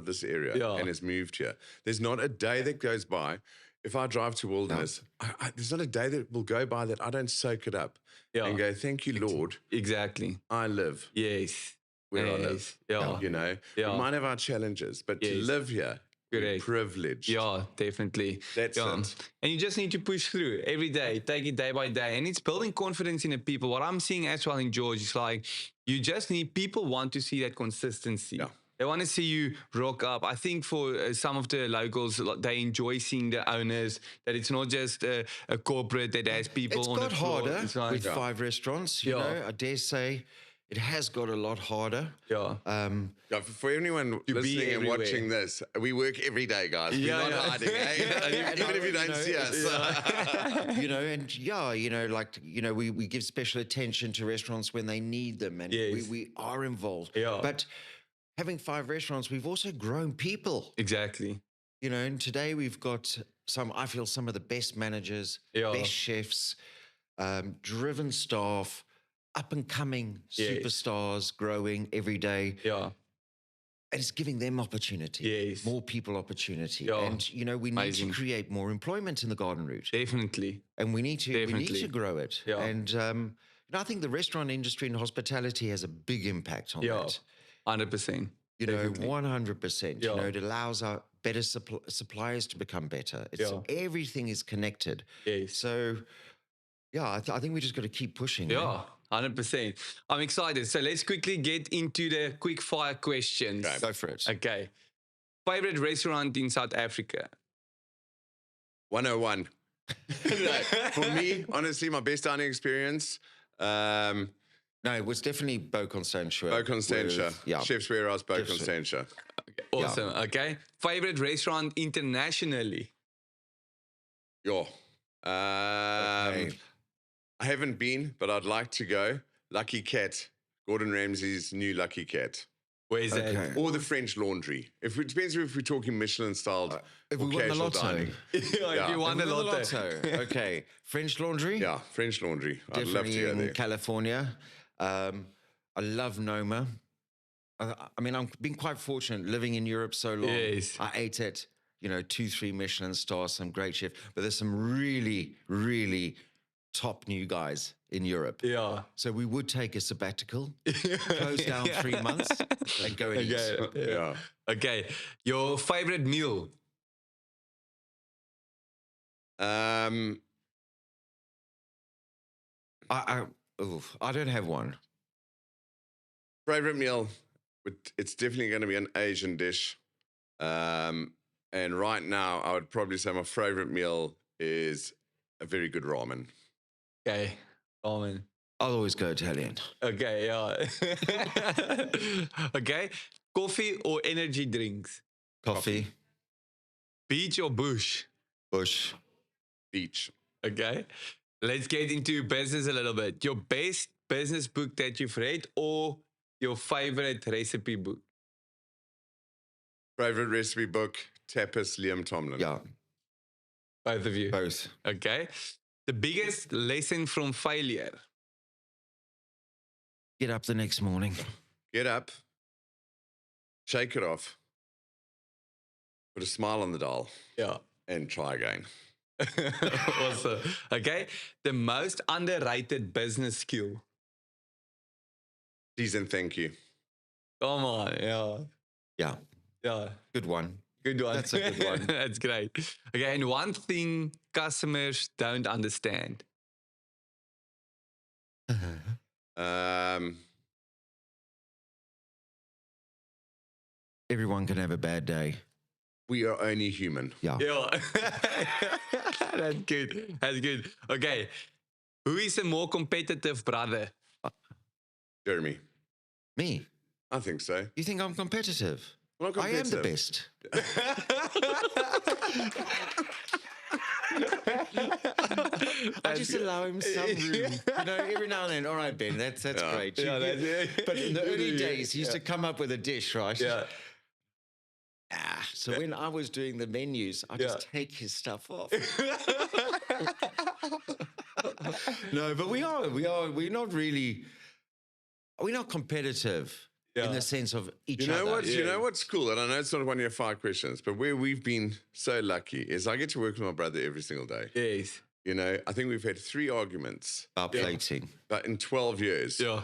this area and has moved here, there's not a day that goes by. If I drive to Wilderness, there's not a day that will go by that I don't soak it up and go, thank you, Lord. Exactly. I live Yes. where I live. Yeah. We might have our challenges, but to live here, we're privileged. Yeah, definitely. That's it. And you just need to push through every day, take it day by day. And it's building confidence in the people. What I'm seeing as well in George is like, you just need, people want to see that consistency. Yeah. They want to see you rock up. I think for some of the locals, they enjoy seeing the owners, that it's not just a corporate that has people It's on got the floor. harder It's like, with 5 restaurants. I dare say it has got a lot harder. Yeah. For anyone listening and everywhere. watching this, we work every day, guys. We're not hiding, even if you don't see us. We give special attention to restaurants when they need them, and we are involved. Yeah. But having 5 restaurants, we've also grown people. Exactly. And today we've got some of the best managers, best chefs, driven staff, up and coming superstars growing every day. Yeah. And it's giving them opportunity, more people opportunity. Yeah. And, we need to create more employment in the garden route. Definitely. And we need to grow it. Yeah. And, I think the restaurant industry and hospitality has a big impact on that. 100%. 100%. Yeah. It allows our better suppliers to become better. Everything is connected. Yes. So, I think we just got to keep pushing. Yeah, 100%. I'm excited. So let's quickly get into the quick fire questions. Okay. Go for it. Okay. Favorite restaurant in South Africa? 101. For me, honestly, my best dining experience. No, it was definitely Beau Constantia. Beau Constantia. Yeah. Chef's Warehouse, Beau Constantia. Okay, awesome. Yeah. Okay. Favorite restaurant internationally? Okay. I haven't been, but I'd like to go. Lucky Cat, Gordon Ramsay's new Lucky Cat. Where is that? Or the French Laundry. It depends if we're talking Michelin-style if or we won the casual lotto. dining. If you won the lotto. Okay. French Laundry? Yeah, French Laundry. I'd love to Definitely go in there. California. I love Noma. I've been quite fortunate living in Europe so long. Yes. I ate at, 2-3 Michelin stars, some great chefs. But there's some really, really top new guys in Europe. Yeah. So we would take a sabbatical, close down 3 months, and go and eat. Yeah. Okay. Your favorite meal? I don't have one. Favorite meal? It's definitely going to be an Asian dish. And right now, I would probably say my favorite meal is a very good ramen. Okay. Ramen. I'll always go Italian. Okay, yeah. Okay. Coffee or energy drinks? Coffee. Beach or bush? Bush. Beach. Okay. Let's get into business a little bit. Your best business book that you've read or your favorite recipe book? Favorite recipe book, Tapas, Liam Tomlin. Yeah. Both of you? Both. Okay. The biggest lesson from failure? Get up the next morning. Get up, shake it off, put a smile on the dial, Yeah. and try again. Awesome. Okay. The most underrated business skill? Please and thank you. Come on. Yeah. Yeah. Yeah. Good one. Good one. That's a good one. That's great. Okay. And one thing customers don't understand? Everyone can have a bad day. We are only human. Yeah. Yeah. That's good. That's good. Okay. Who is a more competitive brother? Jeremy. Me. I think so. You think I'm competitive? I'm not I am the competitive. best. I just allow him some room. You know, every now and then, all right, Ben, that's great. Yeah, But in the early days, he used to come up with a dish, right? Yeah. So when I was doing the menus, I just take his stuff off. No, but we're not competitive in the sense of each other. You know what's cool? And I know it's not one of your 5 questions, but where we've been so lucky is I get to work with my brother every single day. Yes. You know, I think we've had 3 arguments About plating. but in 12 years. Yeah.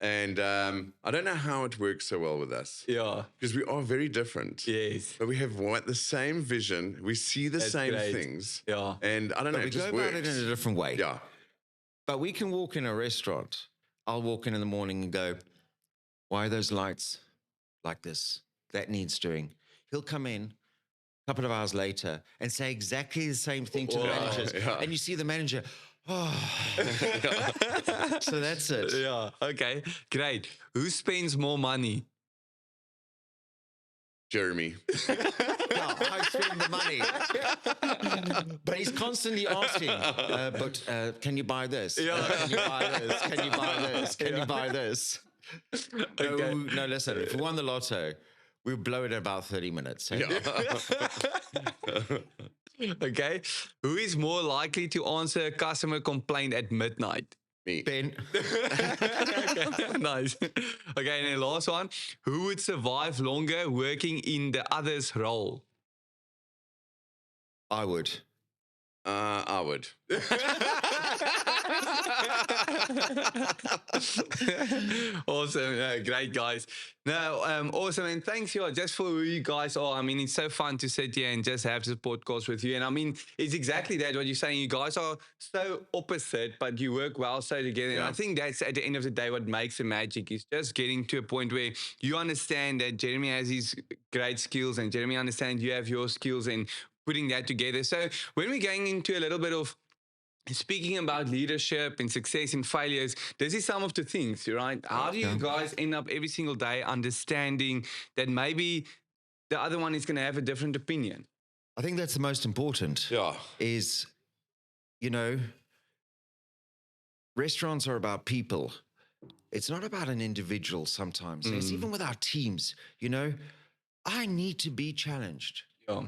And I don't know how it works so well with us. Yeah. Because we are very different. Yes. But we have the same vision. We see the same great. things. Yeah. And I don't know, We it go just about works. it in a different way. Yeah. But we can walk in a restaurant. I'll walk in the morning and go, why are those lights like this? That needs doing. He'll come in a couple of hours later and say exactly the same thing to the managers. Yeah. And you see the manager, So that's it. Yeah. Okay. Great. Who spends more money? Jeremy. Yeah, I spend the money. But he's constantly asking, can you buy this? Can you buy this? Can you buy this? Can you buy this? Okay. No, listen, if we won the lotto, we'll blow it in about 30 minutes. Eh? Okay. Who is more likely to answer a customer complaint at midnight? Me. Ben, Okay. Nice. Okay, and then last one. Who would survive longer working in the other's role? I would. I would. Awesome. Great, guys. No, awesome. And thanks, just for who you guys are. I mean, it's so fun to sit here and just have this podcast with you. And I mean, it's exactly that, what you're saying. You guys are so opposite, but you work well so together. And I think that's at the end of the day what makes the magic is just getting to a point where you understand that Jeremy has his great skills and Jeremy understands you have your skills and putting that together. So when we're going into a little bit of speaking about leadership and success and failures, this is some of the things, right? How do you guys end up every single day understanding that maybe the other one is going to have a different opinion? I think that's the most important. Yeah. Is, restaurants are about people. It's not about an individual sometimes. It's even with our teams, I need to be challenged. Yeah.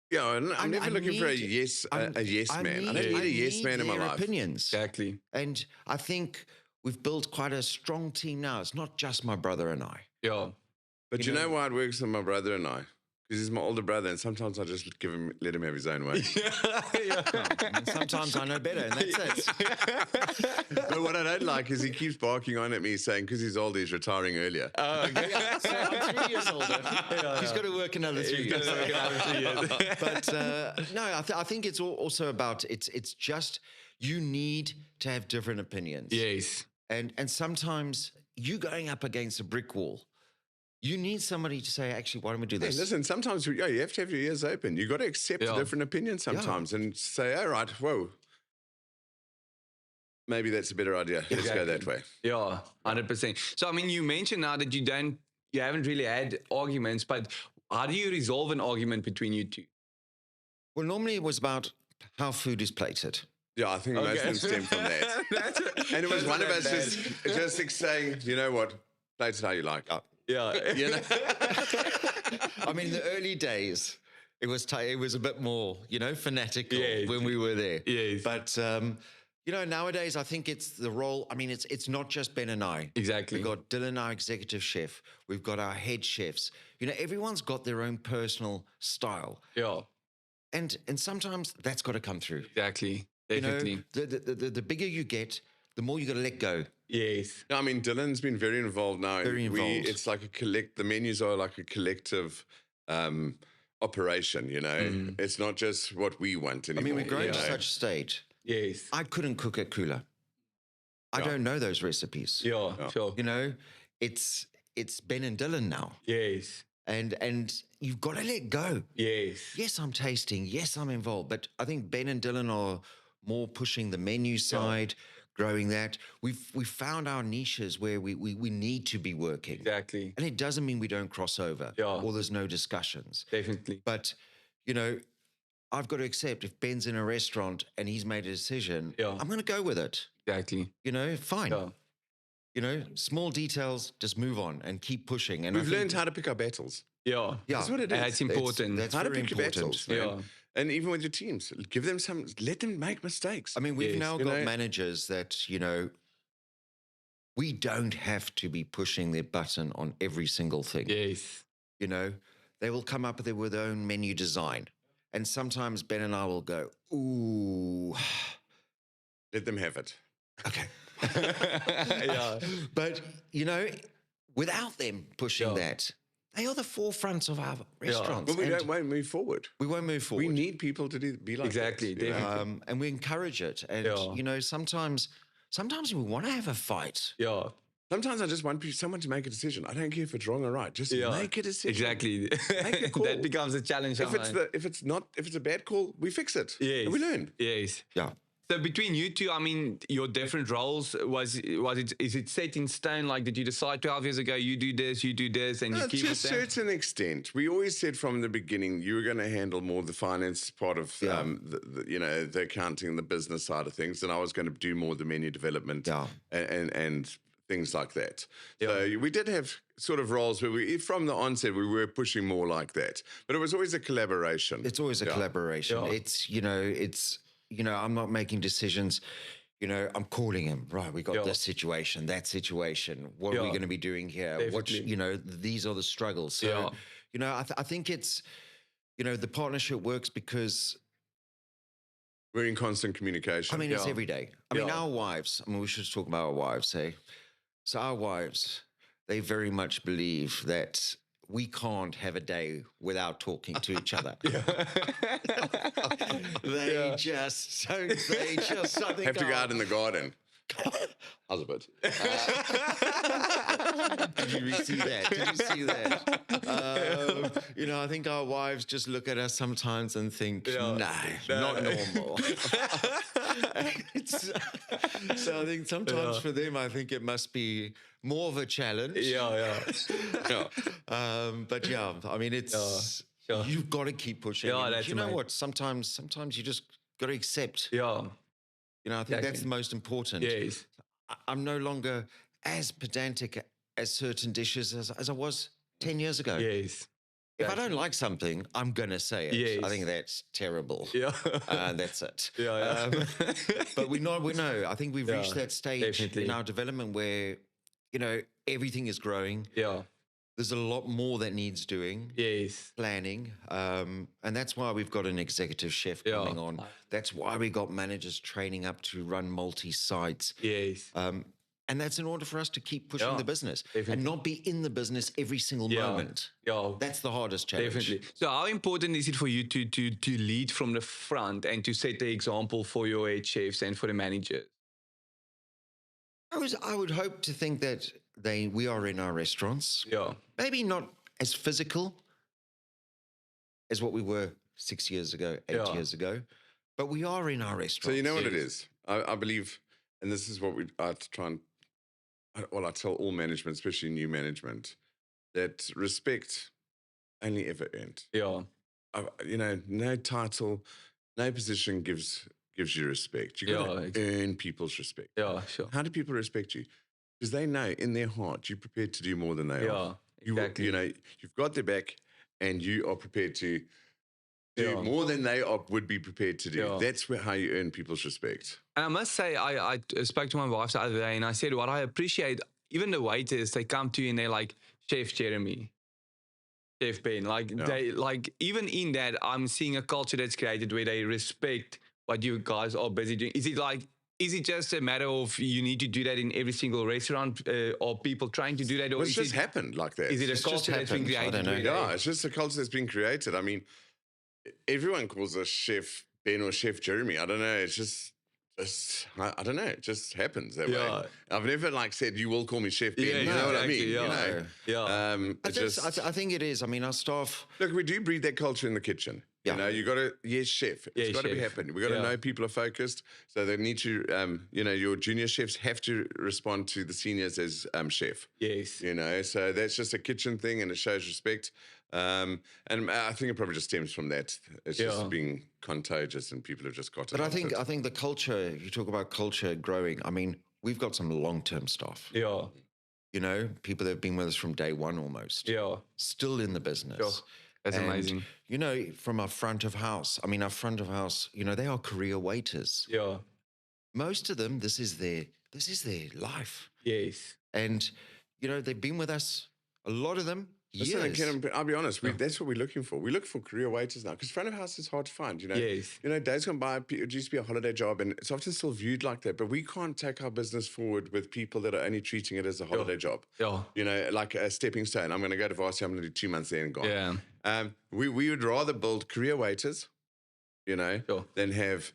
Yeah, and I'm never looking for a yes man. I don't need a yes man in my life. Opinions. Exactly. And I think we've built quite a strong team now. It's not just my brother and I. Yeah. But you know why it works with my brother and I? Because he's my older brother, and sometimes I just let him have his own way. And sometimes I know better, and that's it. But what I don't like is he keeps barking on at me, saying because he's older, he's retiring earlier. Yeah, so I'm 3 years older. He's got to work another 3 years. But no, I think it's also about it's just you need to have different opinions. Yes. And sometimes you going up against a brick wall. You need somebody to say, actually, why don't we do this? Hey, listen, sometimes you have to have your ears open. You got to accept a different opinion sometimes and say, all right, whoa, maybe that's a better idea. Let's go that way. Yeah, 100%. So, I mean, you mentioned now that you haven't really had arguments, but how do you resolve an argument between you two? Well, normally it was about how food is plated. Yeah, I think most of them stem from that. And it was one of us just saying, you know what, plate it how you like. Yeah. I mean, in the early days, it was a bit more, fanatical when we were there. Yes. But, nowadays, I think it's the role. I mean, it's not just Ben and I. Exactly. We've got Dylan, our executive chef. We've got our head chefs. Everyone's got their own personal style. Yeah. And sometimes that's got to come through. Exactly. Definitely. The bigger you get, the more you got to let go. Yes. I mean, Dylan's been very involved now. Very involved. It's like the menus are like a collective operation, It's not just what we want anymore. I mean, we're growing to such a stage. Yes. I couldn't cook at Cula. I don't know those recipes. Yeah, sure. You know, it's Ben and Dylan now. Yes. And you've got to let go. Yes. Yes, I'm tasting. Yes, I'm involved. But I think Ben and Dylan are more pushing the menu side, growing that. We've found our niches where we need to be working. Exactly. And it doesn't mean we don't cross over or there's no discussions. Definitely. But, you know, I've got to accept if Ben's in a restaurant and he's made a decision, I'm going to go with it. Exactly. You know, fine. Yeah. You know, small details, just move on and keep pushing. And We've learned how to pick our battles. Yeah. That's what it is. And it's important. That's How to very pick your important. battles, man. And even with your teams, give them let them make mistakes. I mean, we've now You got know? managers that, you know, we don't have to be pushing their button on every single thing. Yes. You know, they will come up with their own menu design. And sometimes Ben and I will go, ooh. Let them have it. Okay. Yeah. But, you know, without them pushing that, they are the forefronts of our restaurants. But we and won't move forward. we won't move forward. We need people to be like Exactly, that, you know? definitely. And we encourage it. And, you know, sometimes we want to have a fight. Yeah. Sometimes I just want someone to make a decision. I don't care if it's wrong or right. Just make a decision. Exactly. Make a call. That becomes a challenge. If it's a bad call, we fix it. Yes. And we learn. Yes. Yeah. So between you two, I mean, your different roles, is it set in stone? Like, did you decide 12 years ago, you do this, and you keep to a it there? certain extent. We always said from the beginning, you were going to handle more the finance part of, the accounting and the business side of things, and I was going to do more the menu development and things like that. So we did have sort of roles where from the onset, we were pushing more like that. But it was always a collaboration. It's always a collaboration. Yeah. You know, I'm not making decisions. You know, I'm calling him, right, we got this situation, that situation. What are we going to be doing here? Definitely. These are the struggles. So, you know, I think it's, you know, the partnership works because we're in constant communication. I mean, it's every day. I mean, our wives, we should talk about our wives, hey? So our wives, they very much believe that we can't have a day without talking to each other. They just don't. Have to go out in the garden. How's it, bud? Did you see that? You know, I think our wives just look at us sometimes and think, no, not normal. So I think sometimes for them, I think it must be more of a challenge. But I mean, it's you've got to keep pushing. You know what? Sometimes you just got to accept. You know, I think that's the most important. Yes. I'm no longer as pedantic as certain dishes as I was 10 years ago. Yes. If I don't like something, I'm going to say it. Yes. I think that's terrible. And that's it. But we know, I think we've reached that stage in our development where, you know, everything is growing. There's a lot more that needs doing. Planning. And that's why we've got an executive chef coming on. That's why we got managers training up to run multi-sites. And that's in order for us to keep pushing the business and not be in the business every single moment. That's the hardest challenge. Definitely. So how important is it for you to lead from the front and to set the example for your head chefs and for the managers? I would hope to think that we are in our restaurants. Maybe not as physical as what we were 6 years ago, 8 years ago, but we are in our restaurants. So you know what it is? I believe, and this is what I try and, I tell all management, especially new management, that respect only ever earned. You know, no title, no position gives you respect. You got to earn people's respect. How do people respect you? Because they know in their heart you're prepared to do more than they are. Exactly. You know, you've got their back, and you are prepared to do more than they would be prepared to do. That's how you earn people's respect. And I must say, I spoke to my wife the other day, and I said, what I appreciate, even the waiters, they come to you and they're like, Chef Jeremy, Chef Ben, they even in that, I'm seeing a culture that's created where they respect what you guys are busy doing. Is it just a matter of you need to do that in every single restaurant, or people trying to do that? Or it's just happened like that. Is it a culture that's been created? I don't know. Yeah, it's just a culture that's been created. I mean, everyone calls us Chef Ben or Chef Jeremy. I don't know. It's just, I don't know. It just happens that Yeah. way. I've never like said, you will call me Chef Ben. Yeah, You know what I exactly, mean? yeah. You know? Yeah. It just, I think it is. I mean, our staff. look, we do breed that culture in the kitchen. Yeah. You know, you got to, yes, chef. It's Yeah, got to be chef. happening. We got to Yeah. know people are focused. So they need to, you know, your junior chefs have to respond to the seniors as chef. Yes. You know, so that's just a kitchen thing and it shows respect. And I think it probably just stems from that. It's Yeah. just being contagious and people have just got it. But I think the culture. You talk about culture growing. I mean, we've got some long-term staff. Yeah. You know, people that have been with us from day one almost. Yeah. Still in the business. Sure. That's And, amazing. You know, from our front of house. I mean, our front of house. You know, they are career waiters. Yeah. Most of them, this is their life. Yes. And you know, they've been with us. A lot of them. Listen, Years. Ken, I'll be honest, that's what we're looking for. We look for career waiters now because front of house is hard to find, you know. Yes. You know, days gone by, it used to be a holiday job and it's often still viewed like that, but we can't take our business forward with people that are only treating it as a holiday job. Yeah. You know, like a stepping stone. I'm going to go to varsity, I'm going to do 2 months there and gone. Yeah. We would rather build career waiters, you know, Sure. than have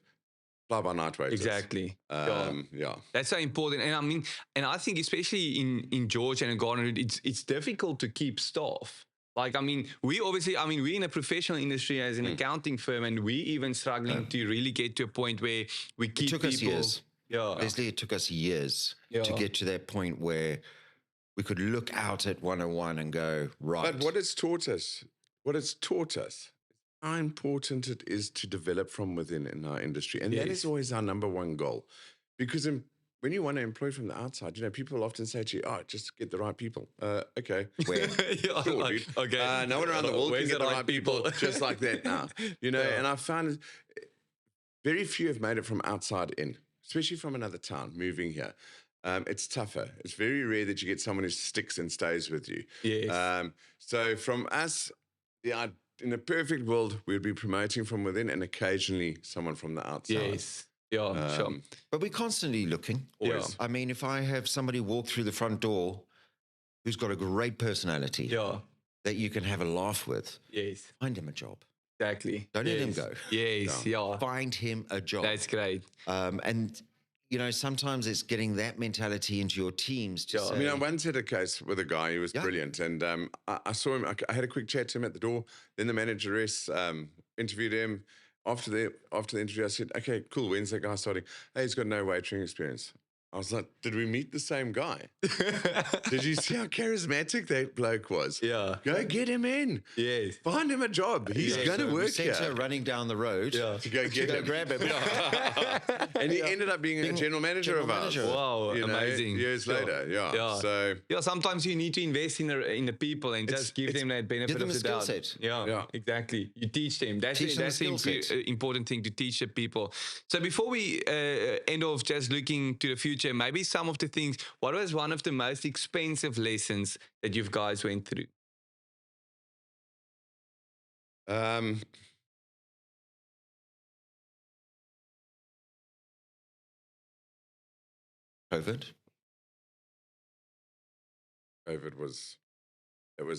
fly-by-night waiters. Exactly. Yeah. That's so important. And I mean, and I think especially in Georgia and Garden, it's difficult to keep staff. Like, I mean, we're in a professional industry as an accounting firm, and we even struggling to really get to a point where we keep It took people. us years. Yeah. Leslie, it took us years Yeah. to get to that point where we could look out at 101 and go, right. But what it's taught us, how important it is to develop from within in our industry. And that Yes. is always our number one goal. Because when you want to employ from the outside, you know, people often say to you, just get the right people. Okay. Where? Yeah, Sure, like, dude. okay. No one around the world Where's can get the right people people? just like that now. You know, and I found very few have made it from outside in, especially from another town, moving here. It's tougher. It's very rare that you get someone who sticks and stays with you. Yes. So from us, in a perfect world, we'd be promoting from within and occasionally someone from the outside. Yes. Yeah, sure. But we're constantly looking. Always. I mean, if I have somebody walk through the front door who's got a great personality Yeah. that you can have a laugh with, Yes. find him a job. Exactly. Don't let him Yes. go. Yes. Yeah. Find him a job. That's great. And, you know, sometimes it's getting that mentality into your teams to say, I mean, I once had a case with a guy who was Yeah. brilliant, and I saw him. I had a quick chat to him at the door. Then the manageress interviewed him. After the interview, I said, "Okay, cool. When's that guy starting? Hey, he's got no waitering experience." I was like, "Did we meet the same guy? Did you see how charismatic that bloke was? Yeah. Go get him in. Yes. Find him a job. He's Yeah, going to so we work sent her here." running down the road Yeah. To go get to go him. grab him. And he ended up being a general manager general of ours. manager. Wow, you know, amazing. years Sure. later, yeah. Yeah. So Yeah, sometimes you need to invest in the people and just give them that benefit them of a the skill doubt. set. Yeah, exactly. You teach them. That's Teach them a the skill set. important thing to teach the people. So before we end off just looking to the future, maybe some of the things, what was one of the most expensive lessons that you guys went through? COVID. COVID was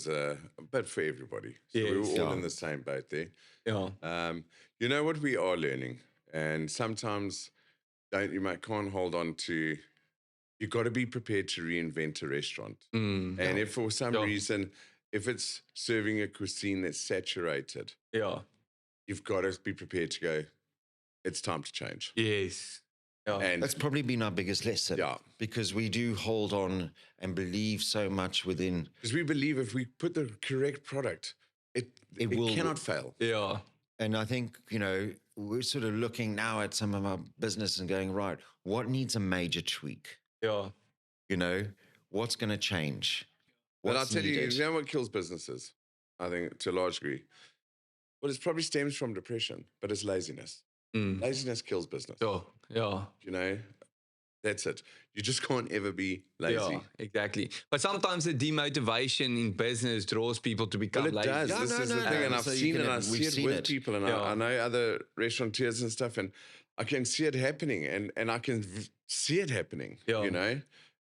a bit for everybody. So we Yes. were all Yeah. in the same boat there. Yeah. You know what we are learning, and sometimes can't hold on to. You got to be prepared to reinvent a restaurant. Mm. And if for some Yeah. reason, if it's serving a cuisine that's saturated, Yeah. you've got to be prepared to go. It's time to change. Yes. Yeah. And That's probably been our biggest lesson. Yeah. Because we do hold on and believe so much within. because we believe if we put the correct product, it will cannot fail. Yeah. And I think, you know, we're sort of looking now at some of our business and going, right, what needs a major tweak? Yeah. You know, what's going to change? But I'll What's tell needed? you know what kills businesses? I think to a large degree. Well, it probably stems from depression, but it's laziness. Mm. Laziness kills business. Sure. Yeah. You know, that's it. You just can't ever be lazy. Yeah, exactly. But sometimes the demotivation in business draws people to become Well, it lazy. does. Yeah, This no, is the no, thing, no. and I've So you seen can it. I have- see we've it seen with it. people, and Yeah. I know other restaurateurs and stuff, and I can see it happening, and I can see it happening. Yeah. You know,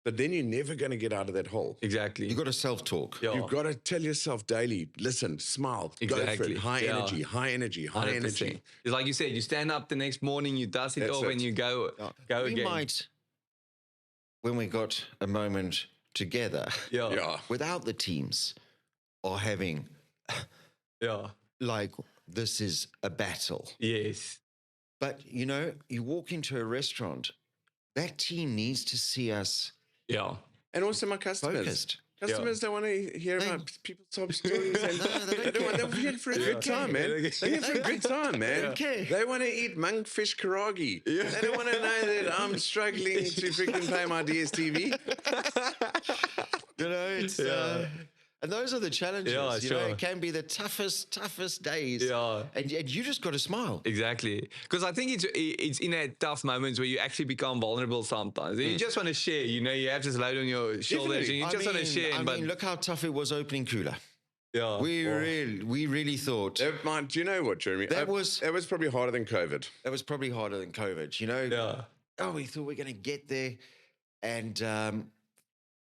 but then you're never going to get out of that hole. Exactly. You got to self-talk. Yeah. You've got to tell yourself daily, listen, smile, go for Exactly. it. High Yeah. energy, high energy, high 100%. energy. It's like you said, you stand up the next morning, you dust it That's off, it. and you go We again. might, when we got a moment together, Yeah. without the teams, or having Yeah. like, this is a battle. Yes. But, you know, you walk into a restaurant, that team needs to see us Yeah. And also my customers. focused. Customers don't want to hear about people's top stories. And they don't they're here for a good time, man. They're here for a good time, man. Okay. They want to eat monkfish karagi. They don't want to know that I'm struggling to freaking pay my DSTV. You know, it's and those are the challenges. Yeah, you know, sure. it can be the toughest days. Yeah. And you just got to smile. Exactly. Because I think it's in that tough moments where you actually become vulnerable sometimes. You just want to share, you know, you have this load on your shoulders and you just want to share. I mean, look how tough it was opening Cula. yeah. We really thought Do you know what, Jeremy? That was- probably harder than COVID. that was probably harder than COVID. You know, Yeah. we thought we are going to get there, and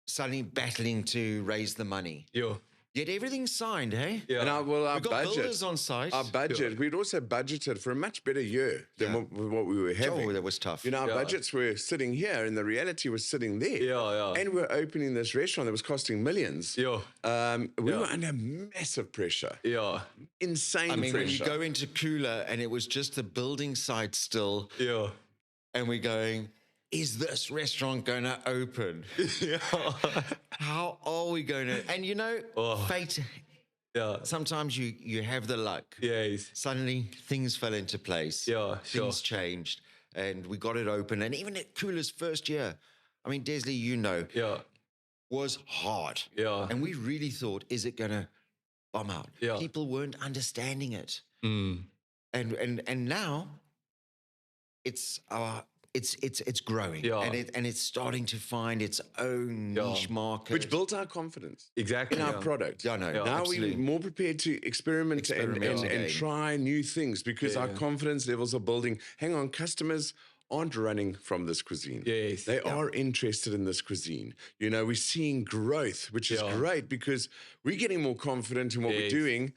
suddenly battling to raise the money. Yeah. Yet everything's signed, hey? Yeah. And our We've got budget, builders on site. our budget, we'd also budgeted for a much better year than what we were having. Oh, that was tough. You know, our Yeah. budgets were sitting here and the reality was sitting there. Yeah. And we're opening this restaurant that was costing millions. Yeah. We were under massive pressure, Yeah. insane I mean, when you pressure. go into Cula and it was just the building site still, Yeah. and we're going, is this restaurant going to open? Yeah. How are we going to? And you know, fate, Yeah. sometimes you have the luck. Yes. Suddenly things fell into place. Yeah, sure. Things changed and we got it open. And even at Cula's first year, I mean, Desley, you know, Yeah. was hard. Yeah. And we really thought, is it going to bomb out? Yeah. People weren't understanding it. Mm. And now it's growing. Yeah. And it's starting to find its own niche market. Which built our confidence Exactly. in our yeah. product. Yeah, I know. Yeah. Now absolutely. we're more prepared to experiment and again. try new things because our confidence levels are building. Hang on, customers aren't running from this cuisine. Yes. They are interested in this cuisine. You know, we're seeing growth, which is great because we're getting more confident in what we're doing.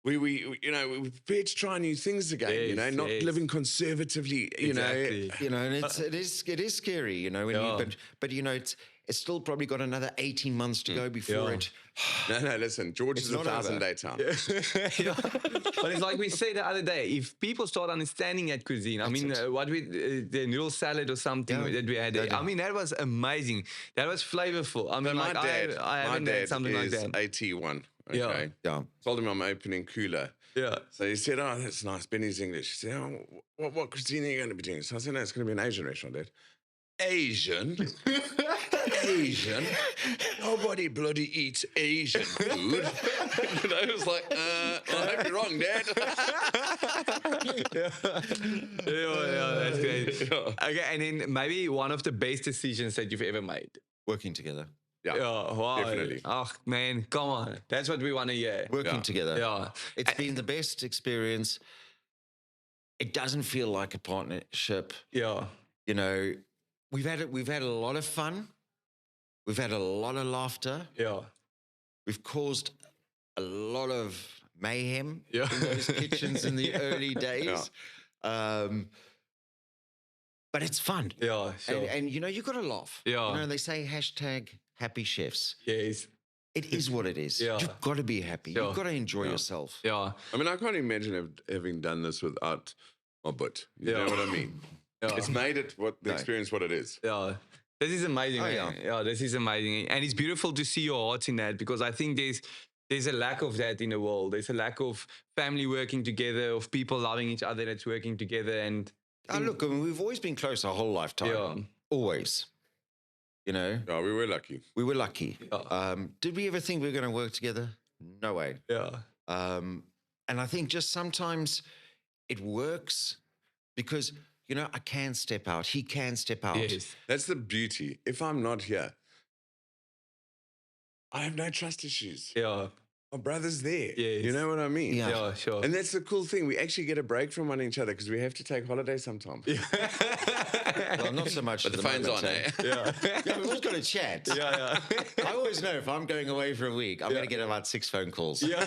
We you know, we're prepared to try new things again, you know, not living conservatively, you Exactly. know. You know, and it is scary, you know, when but you know, it's still probably got another 18 months to go before it. No, listen, George is not 1,000-day time. Yeah. But it's like we said the other day, if people start understanding that cuisine, I mean, what we, the noodle salad or something that we had there, I mean, that was amazing. That was flavorful. I mean, My like, dad, I haven't had something like is that. 81. Okay. Yeah. Yeah. Told him I'm opening Cula. Yeah. So he said, oh, that's nice. Benny's English. He said, oh, what cuisine are you going to be doing? So I said, no, it's going to be an Asian restaurant, Dad. Asian? Asian? Nobody bloody eats Asian food. And I was like, I hope you're wrong, Dad. Yeah, that's great. Okay, and then maybe one of the best decisions that you've ever made. Working together. Yeah, Wow. definitely. Oh, man, come on. That's what we want to hear. Working together. Yeah. It's been the best experience. It doesn't feel like a partnership. Yeah. You know, we've had a lot of fun. We've had a lot of laughter. Yeah. We've caused a lot of mayhem Yeah. in those kitchens in the early days. But it's fun. Yeah, sure. And you know, you got to laugh. Yeah. You know, they say hashtag happy chefs. Yes. It is what it is. Yeah. You've got to be happy. Sure. You've got to enjoy yourself. Yeah. I mean, I can't imagine having done this without my butt. You know what I mean? Yeah. It's made it the experience what it is. Yeah. This is amazing, Oh, man. Yeah, this is amazing. And it's beautiful to see your heart in that because I think there's a lack of that in the world. There's a lack of family working together, of people loving each other that's working together. And Look, I mean, we've always been close our whole lifetime. Yeah. Always. You know, Yeah, we were lucky. we were lucky. Yeah. Did we ever think we were going to work together? No way. yeah. And I think just sometimes it works because, you know, I can step out. He can step out. Yes. That's the beauty. If I'm not here, I have no trust issues. Yeah. My brother's there. Yes. You know what I mean? Yeah. Yeah, sure. And that's the cool thing. We actually get a break from one each other because we have to take holidays sometimes. Well, not so much. But at the phone's moment, on, eh? eh? Yeah, we've always got to chat. Yeah. I always know if I'm going away for a week, I'm going to get about 6 phone calls. Yeah.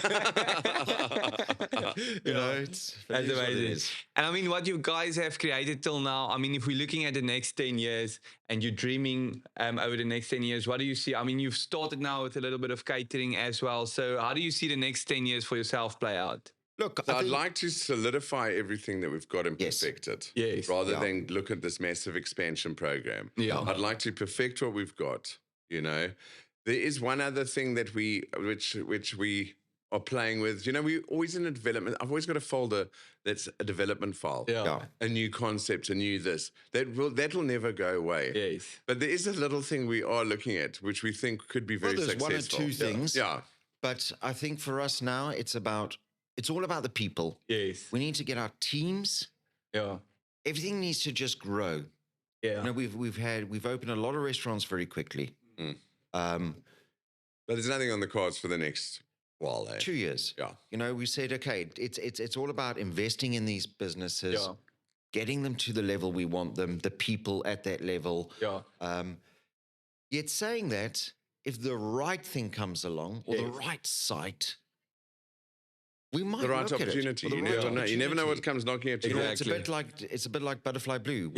You know, it's That's it is what it amazing. is. And I mean, what you guys have created till now, I mean, if we're looking at the next 10 years and you're dreaming over the next 10 years, what do you see? I mean, you've started now with a little bit of catering as well. So how do you see the next 10 years for yourself play out? Look, So I I'd think, like to solidify everything that we've got and Yes. perfect it. Yes. Rather Yeah. than look at this massive expansion program. Yeah. I'd like to perfect what we've got, you know. There is one other thing that which we are playing with. You know, we always in a development. I've always got a folder that's a development file. yeah. A new concept, a new this. That'll never go away. Yes. But there is a little thing we are looking at which we think could be Well, very there's one or successful. two things. Yeah. But I think for us now, it's all about the people. Yes. We need to get our teams. Yeah. Everything needs to just grow. Yeah. You know, we've opened a lot of restaurants very quickly. Mm. Um, But there's nothing on the cards for the next while, eh? 2 years. Yeah. You know, we said, okay, it's all about investing in these businesses, Yeah. getting them to the level we want them, the people at that level. Yeah. Yet saying that, if the right thing comes along or the Yes. right site, we might The right look at it. opportunity. Or the You right never know. You never know what opportunity. comes knocking at your You know, door. Exactly. it's a bit like Butterfly Blue.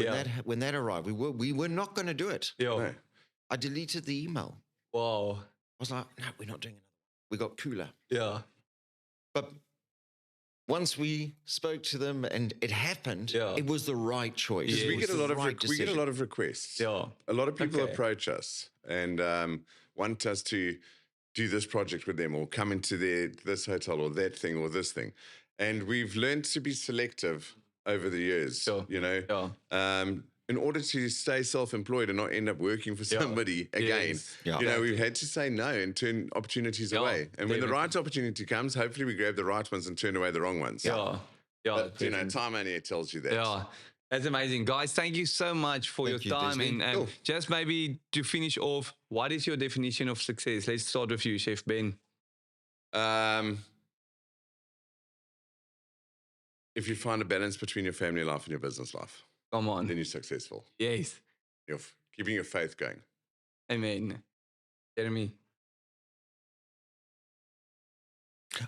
When that arrived, we were not going to do it. Yeah. No. I deleted the email. Wow. I was like, no, we're not doing it. We got Cula. Yeah. But once we spoke to them and it happened, Yeah. it was the right choice. Yes. It We was get a the lot of right we get a decision. lot of requests. Yeah. A lot of people Okay. approach us and want us to do this project with them or come into this hotel or that thing or this thing. And we've learned to be selective over the years. Sure. You know, Yeah. in order to stay self-employed and not end up working for Yeah. somebody again. Yes. Yeah. You know, we've had to say no and turn opportunities Yeah, away. And when the definitely. right opportunity comes, hopefully we grab the right ones and turn away the wrong ones. Yeah. Yeah. But, you know, time only tells you that. Yeah. That's amazing. Guys, thank you so much for Thank your you, time. Disney. And Cool. just maybe to finish off, what is your definition of success? Let's start with you, Chef Ben. If you find a balance between your family life and your business life, Come on. then you're successful. Yes. You're keeping your faith going. Amen. Jeremy.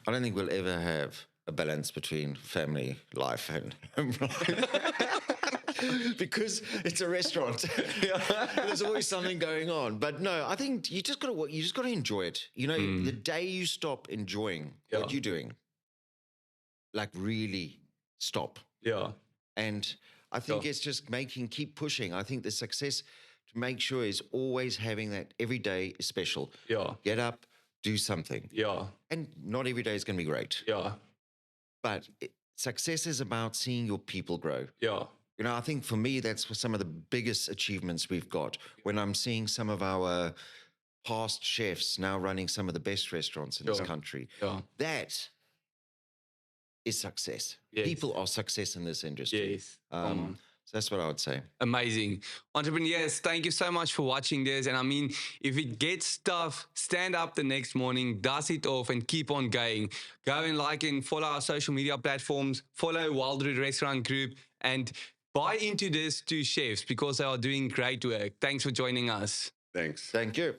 I don't think we'll ever have a balance between family life and home life. Because it's a restaurant. There's always something going on. But no, I think you just gotta enjoy it. You know, the day you stop enjoying what Yeah. you're doing, like really stop. Yeah. And I think Yeah. it's just keep pushing. I think the success to make sure is always having that every day is special. Yeah. Get up, do something. Yeah. And not every day is going to be great. Yeah. But success is about seeing your people grow. Yeah. You know, I think for me, that's some of the biggest achievements we've got. When I'm seeing some of our past chefs now running some of the best restaurants in this Sure. country, Yeah. that is success. Yes. People are success in this industry. Yes. Come on. So that's what I would say. Amazing. Entrepreneurs, thank you so much for watching this. And I mean, if it gets tough, stand up the next morning, dust it off, and keep on going. Go and like and follow our social media platforms, follow Wildroute Restaurant Group, and buy into this to chefs because they are doing great work. Thanks for joining us. Thanks. Thank you.